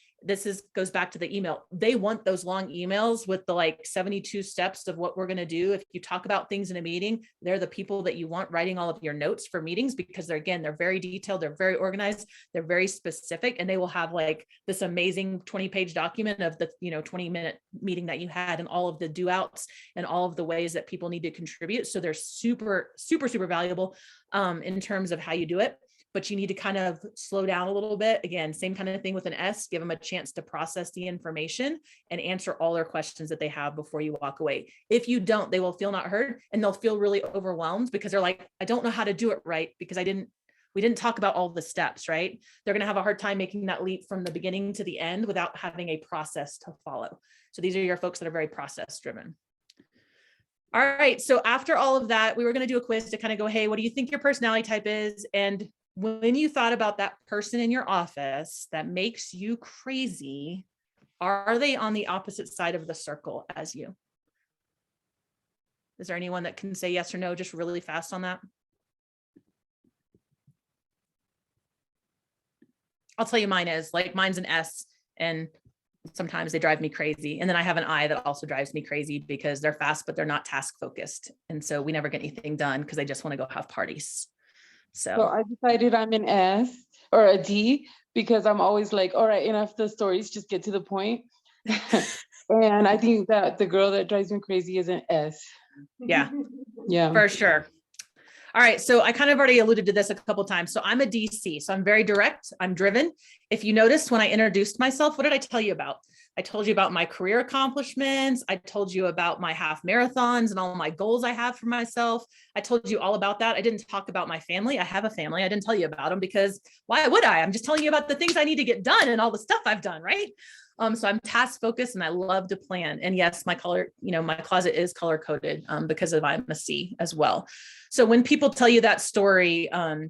Speaker 9: goes back to the email. They want those long emails with the like 72 steps of what we're going to do. If you talk about things in a meeting, they're the people that you want writing all of your notes for meetings, because they're very detailed, they're very organized, they're very specific, and they will have like this amazing 20-page document of the 20-minute meeting that you had and all of the do outs and all of the ways that people need to contribute. So they're super, super, super valuable in terms of how you do it. But you need to kind of slow down a little bit. Again, same kind of thing with an S, give them a chance to process the information and answer all their questions that they have before you walk away. If you don't, they will feel not heard and they'll feel really overwhelmed because they're like, I don't know how to do it right because we didn't talk about all the steps, right? They're going to have a hard time making that leap from the beginning to the end without having a process to follow. So these are your folks that are very process driven. All right. So after all of that, we were going to do a quiz to kind of go, hey, what do you think your personality type is? And when you thought about that person in your office that makes you crazy, are they on the opposite side of the circle as you? Is there anyone that can say yes or no just really fast on that? I'll tell you mine is, like, mine's an S, and sometimes they drive me crazy. And then I have an I that also drives me crazy because they're fast, but they're not task focused. And so we never get anything done because they just want to go have parties. So
Speaker 2: I decided I'm an S or a D because I'm always like, all right, enough of the stories, just get to the point. And I think that the girl that drives me crazy is an S.
Speaker 9: Yeah,
Speaker 2: yeah,
Speaker 9: for sure. All right. So I kind of already alluded to this a couple of times. So I'm a DC. So I'm very direct. I'm driven. If you noticed when I introduced myself, what did I tell you about? I told you about my career accomplishments. I told you about my half marathons and all my goals I have for myself. I told you all about that. I didn't talk about my family. I have a family. I didn't tell you about them because why would I? I'm just telling you about the things I need to get done and all the stuff I've done, right? So I'm task focused and I love to plan. And yes, my color, my closet is color coded because I'm a C as well. So when people tell you that story,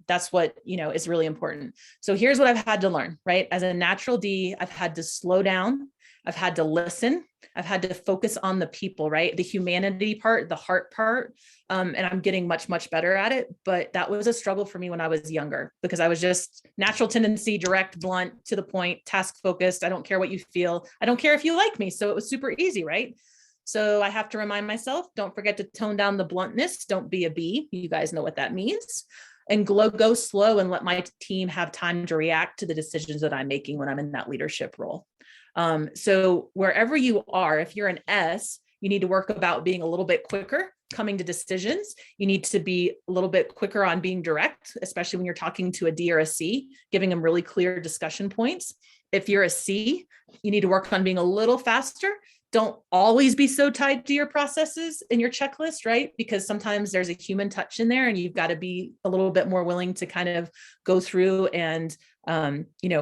Speaker 9: that's what, is really important. So here's what I've had to learn, right? As a natural D, I've had to slow down. I've had to listen. I've had to focus on the people, right? The humanity part, the heart part. And I'm getting much, much better at it. But that was a struggle for me when I was younger because I was just natural tendency, direct, blunt, to the point, task focused. I don't care what you feel. I don't care if you like me. So it was super easy, right? So I have to remind myself, don't forget to tone down the bluntness. Don't be a B. You guys know what that means. And go slow and let my team have time to react to the decisions that I'm making when I'm in that leadership role. So wherever you are, if you're an S, you need to work about being a little bit quicker coming to decisions. You need to be a little bit quicker on being direct, especially when you're talking to a D or a C, giving them really clear discussion points. If you're a C, you need to work on being a little faster. Don't always be so tied to your processes and your checklist, right? Because sometimes there's a human touch in there and you've got to be a little bit more willing to kind of go through and,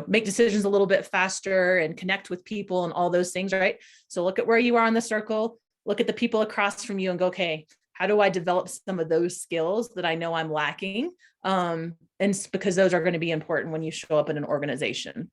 Speaker 9: make decisions a little bit faster and connect with people and all those things, right? So look at where you are on the circle, look at the people across from you and go, okay, how do I develop some of those skills that I know I'm lacking? And because those are going to be important when you show up in an organization.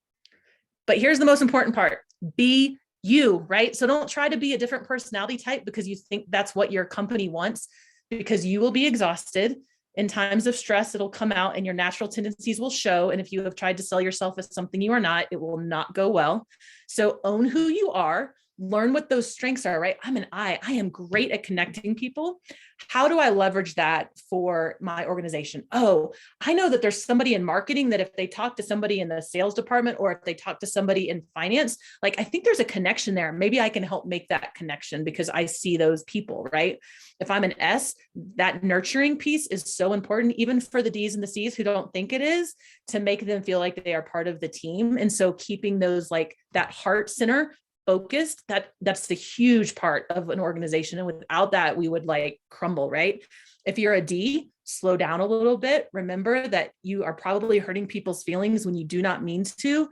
Speaker 9: But here's the most important part, be you, right? So don't try to be a different personality type because you think that's what your company wants, because you will be exhausted. In times of stress, it'll come out and your natural tendencies will show. And if you have tried to sell yourself as something you are not, it will not go well. So own who you are, learn what those strengths are, right? I'm an I am great at connecting people. How do I leverage that for my organization? Oh, I know that there's somebody in marketing that if they talk to somebody in the sales department or if they talk to somebody in finance, like I think there's a connection there. Maybe I can help make that connection because I see those people, right? If I'm an S, that nurturing piece is so important, even for the Ds and the Cs who don't think it is, to make them feel like they are part of the team. And so keeping those like that heart center focused, that's the huge part of an organization. And without that, we would like crumble, right? If you're a D, slow down a little bit. Remember that you are probably hurting people's feelings when you do not mean to.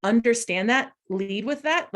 Speaker 9: Understand that, lead with that.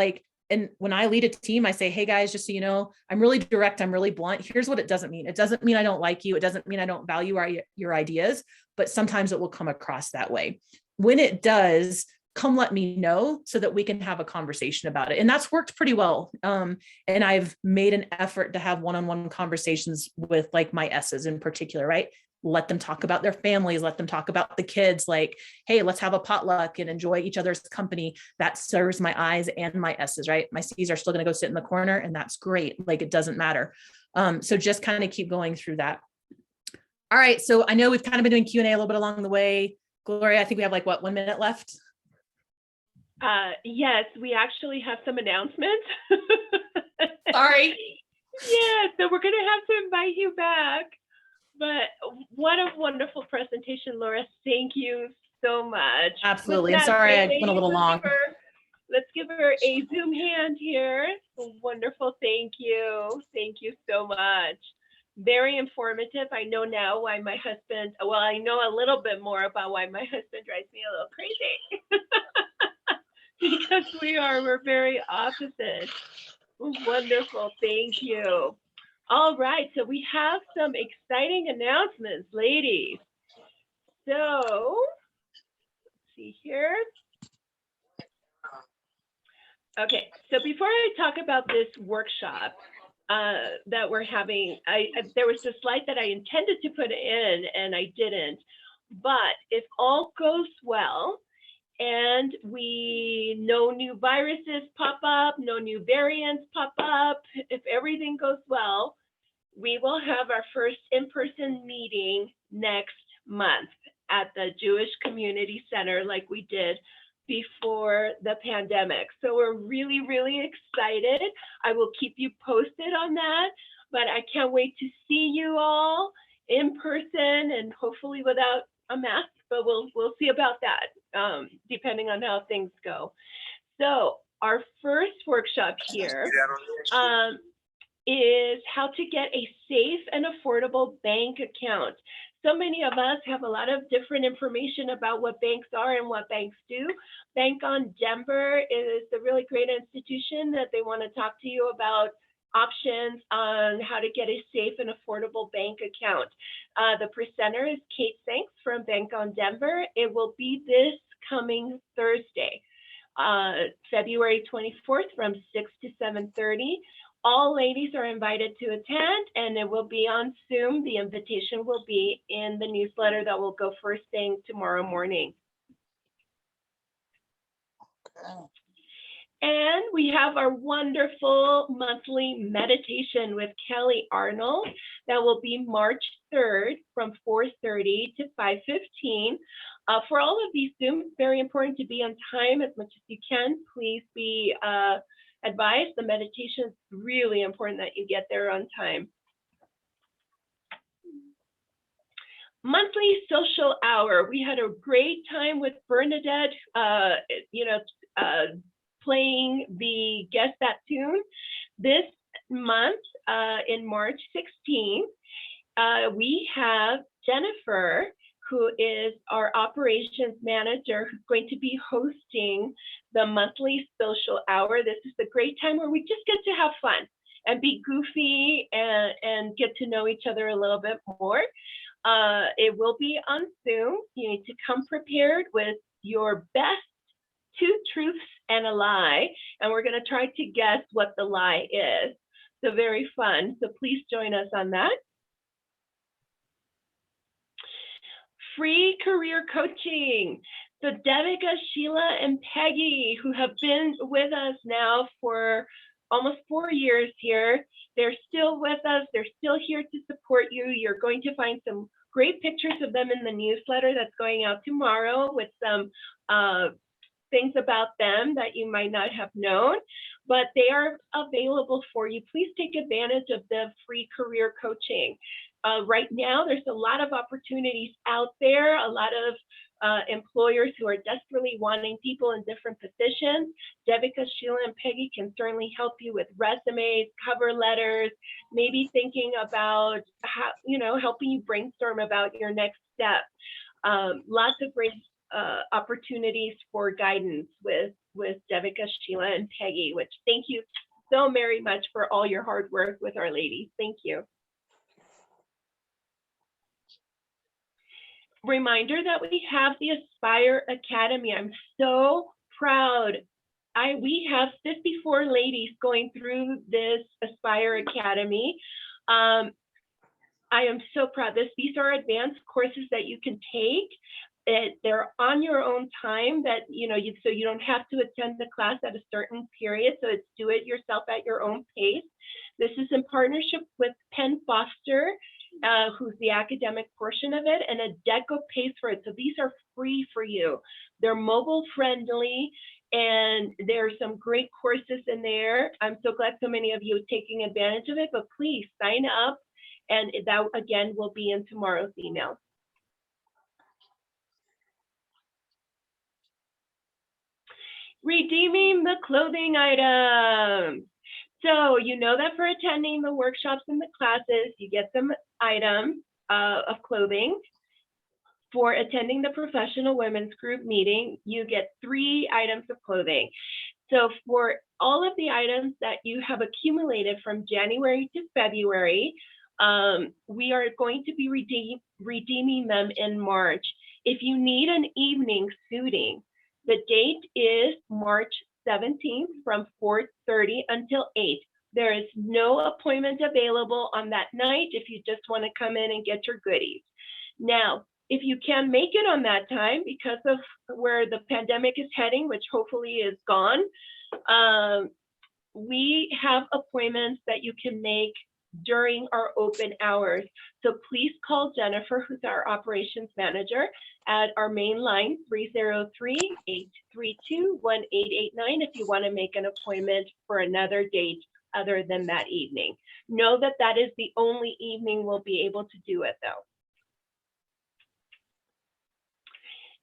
Speaker 9: And when I lead a team, I say, hey guys, just so you know, I'm really direct, I'm really blunt. Here's what it doesn't mean. It doesn't mean I don't like you. It doesn't mean I don't value your ideas, but sometimes it will come across that way. When it does, come let me know so that we can have a conversation about it. And that's worked pretty well. And I've made an effort to have one-on-one conversations with like my S's in particular, right? Let them talk about their families, let them talk about the kids, like, hey, let's have a potluck and enjoy each other's company. That serves my I's and my S's, right? My C's are still going to go sit in the corner, and that's great. Like, it doesn't matter. So just kind of keep going through that. All right. So I know we've kind of been doing Q&A a little bit along the way. Gloria, I think we have like, what, 1 minute left?
Speaker 1: Yes, we actually have some announcements.
Speaker 9: Sorry.
Speaker 1: Yeah, so we're going to have to invite you back. But what a wonderful presentation, Laura. Thank you so much.
Speaker 9: Absolutely. And sorry, I went a little long.
Speaker 1: Let's give her a Zoom hand here. Wonderful. Thank you. Thank you so much. Very informative. I know now why my husband, well, I know a little bit more about why my husband drives me a little crazy. Because we're very opposite. Wonderful. Thank you. All right, so we have some exciting announcements, ladies. So, let's see here. Okay, so before I talk about this workshop that we're having, there was a slide that I intended to put in and I didn't, but if all goes well, and no new viruses pop up, no new variants pop up, if everything goes well, we will have our first in-person meeting next month at the Jewish Community Center like we did before the pandemic. So we're really, really excited. I will keep you posted on that, but I can't wait to see you all in person and hopefully without a mask, but we'll see about that, depending on how things go. So our first workshop here is how to get a safe and affordable bank account. So many of us have a lot of different information about what banks are and what banks do. Bank on Denver is a really great institution that they want to talk to you about options on how to get a safe and affordable bank account. The presenter is Kate Sanks from Bank on Denver. It will be this coming Thursday, February 24th from 6 to 7:30. All ladies are invited to attend, and it will be on Zoom. The invitation will be in the newsletter that will go first thing tomorrow morning. Okay. And we have our wonderful monthly meditation with Kelly Arnold that will be March 3rd from 4:30 to 5:15. For all of these Zooms, very important to be on time as much as you can. Please be advised. The meditation is really important that you get there on time. Monthly social hour. We had a great time with Bernadette, playing the Guess That Tune. This month, in March 16th, we have Jennifer, who is our operations manager, who's going to be hosting the monthly social hour. This is the great time where we just get to have fun and be goofy and get to know each other a little bit more. It will be on Zoom. You need to come prepared with your best 2 truths and a lie, and we're going to try to guess what the lie is. So very fun. So please join us on that. Free career coaching. So Devika, Sheila, and Peggy, who have been with us now for almost 4 years here, they're still with us. They're still here to support you. You're going to find some great pictures of them in the newsletter that's going out tomorrow with some things about them that you might not have known, but they are available for you. Please take advantage of the free career coaching. Right now, there's a lot of opportunities out there, a lot of employers who are desperately wanting people in different positions. Devika, Sheila, and Peggy can certainly help you with resumes, cover letters, maybe thinking about how, helping you brainstorm about your next step. Lots of great opportunities for guidance with Devika, Sheila, and Peggy, which thank you so very much for all your hard work with our ladies. Thank you. reminder that we have the Aspire Academy. I'm so proud. We have 54 ladies going through this Aspire Academy. I am so proud. These are advanced courses that you can take. They're on your own time, that so you don't have to attend the class at a certain period. So it's do it yourself at your own pace. This is in partnership with Penn Foster, who's the academic portion of it, and Adecco pays for it. So these are free for you. They're mobile friendly, and there are some great courses in there. I'm so glad so many of you are taking advantage of it, but please sign up, and that again will be in tomorrow's email. Redeeming the clothing items. So you know that for attending the workshops and the classes, you get some items of clothing. For attending the Professional Women's Group meeting, you get 3 items of clothing. So for all of the items that you have accumulated from January to February, we are going to be redeeming them in March. If you need an evening suiting, the date is March 17th from 4:30 until 8. There is no appointment available on that night if you just want to come in and get your goodies. Now, if you can make it on that time because of where the pandemic is heading, which hopefully is gone, we have appointments that you can make during our open hours. So please call Jennifer, who's our operations manager, at our main line, 303-832-1889, if you want to make an appointment for another date other than that evening. Know that that is the only evening we'll be able to do it, though.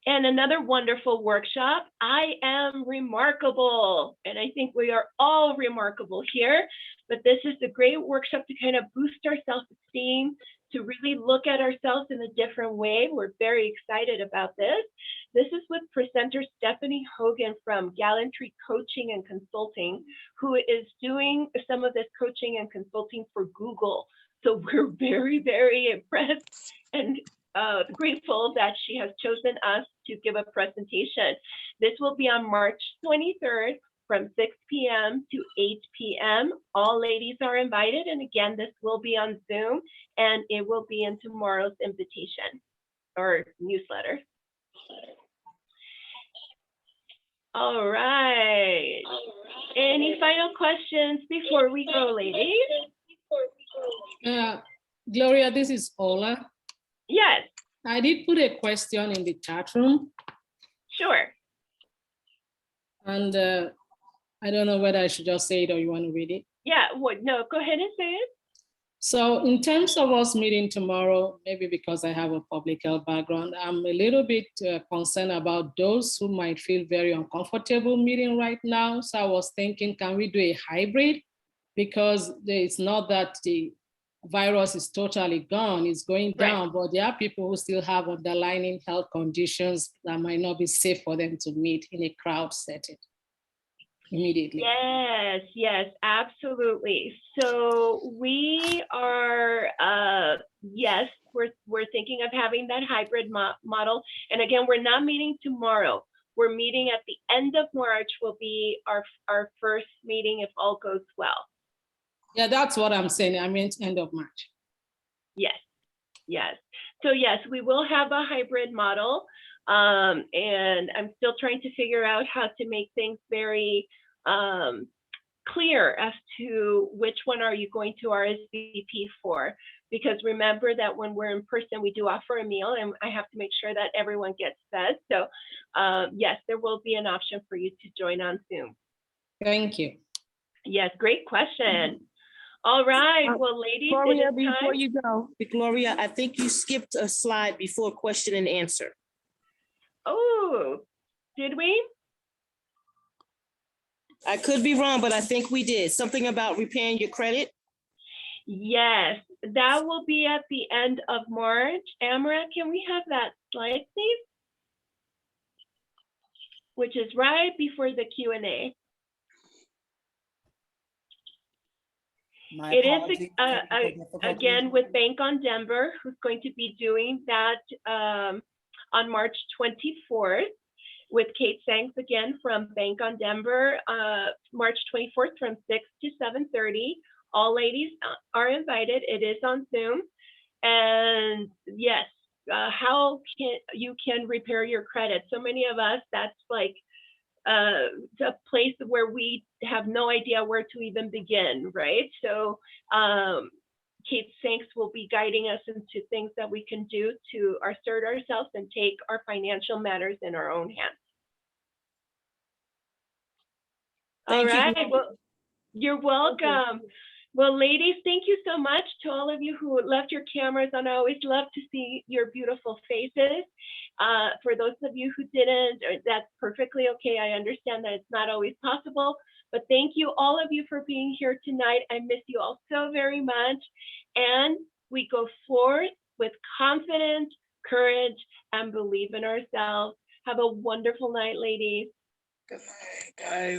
Speaker 1: And another wonderful workshop, I Am Remarkable. And I think we are all remarkable here, but this is a great workshop to kind of boost our self-esteem, to really look at ourselves in a different way. We're very excited about this. This is with presenter Stephanie Hogan from Gallantry Coaching and Consulting, who is doing some of this coaching and consulting for Google. So we're very, very impressed and grateful that she has chosen us to give a presentation. This will be on March 23rd from 6 p.m. to 8 p.m. All ladies are invited. And again, this will be on Zoom, and it will be in tomorrow's invitation or newsletter. All right. Any final questions before we go, ladies?
Speaker 16: Gloria, this is Ola.
Speaker 1: Yes.
Speaker 16: I did put a question in the chat room.
Speaker 1: Sure.
Speaker 16: And I don't know whether I should just say it or you want to read it.
Speaker 1: Yeah, no, go ahead and say it.
Speaker 16: So in terms of us meeting tomorrow, maybe because I have a public health background, I'm a little bit concerned about those who might feel very uncomfortable meeting right now. So I was thinking, can we do a hybrid? Because it's not that the virus is totally gone, it's going down, but there are people who still have underlying health conditions that might not be safe for them to meet in a crowd setting immediately.
Speaker 1: Yes, yes, absolutely. So we are, yes, we're thinking of having that hybrid model. And again, we're not meeting tomorrow. We're meeting at the end of March will be our first meeting if all goes well.
Speaker 16: Yeah, that's what I'm saying. I meant end of March.
Speaker 1: Yes, yes. So yes, we will have a hybrid model. And I'm still trying to figure out how to make things very clear as to which one are you going to RSVP for. Because remember that when we're in person, we do offer a meal, and I have to make sure that everyone gets fed. So yes, there will be an option for you to join on Zoom.
Speaker 16: Thank you.
Speaker 1: Yes, great question. All right, well, ladies,
Speaker 5: Gloria, before you go, Gloria, I think you skipped a slide before question and answer.
Speaker 1: Oh, did we?
Speaker 5: I could be wrong, but I think we did. Something about repaying your credit?
Speaker 1: Yes, that will be at the end of March. Amara, can we have that slide, please? Which is right before the Q&A. It is again with Bank on Denver, who's going to be doing that on March 24th with Kate Sanks again from Bank on Denver, March 24th from 6 to 7:30. All ladies are invited. It is on Zoom. And yes, how you can repair your credit. So many of us, that's like a place where we have no idea where to even begin, right? So Kate Sanks will be guiding us into things that we can do to assert ourselves and take our financial matters in our own hands. All right, well, you're welcome. Well, ladies, thank you so much to all of you who left your cameras on. I always love to see your beautiful faces. For those of you who didn't, that's perfectly okay. I understand that it's not always possible, but thank you all of you for being here tonight. I miss you all so very much. And we go forth with confidence, courage, and believe in ourselves. Have a wonderful night, ladies.
Speaker 12: Good night, guys.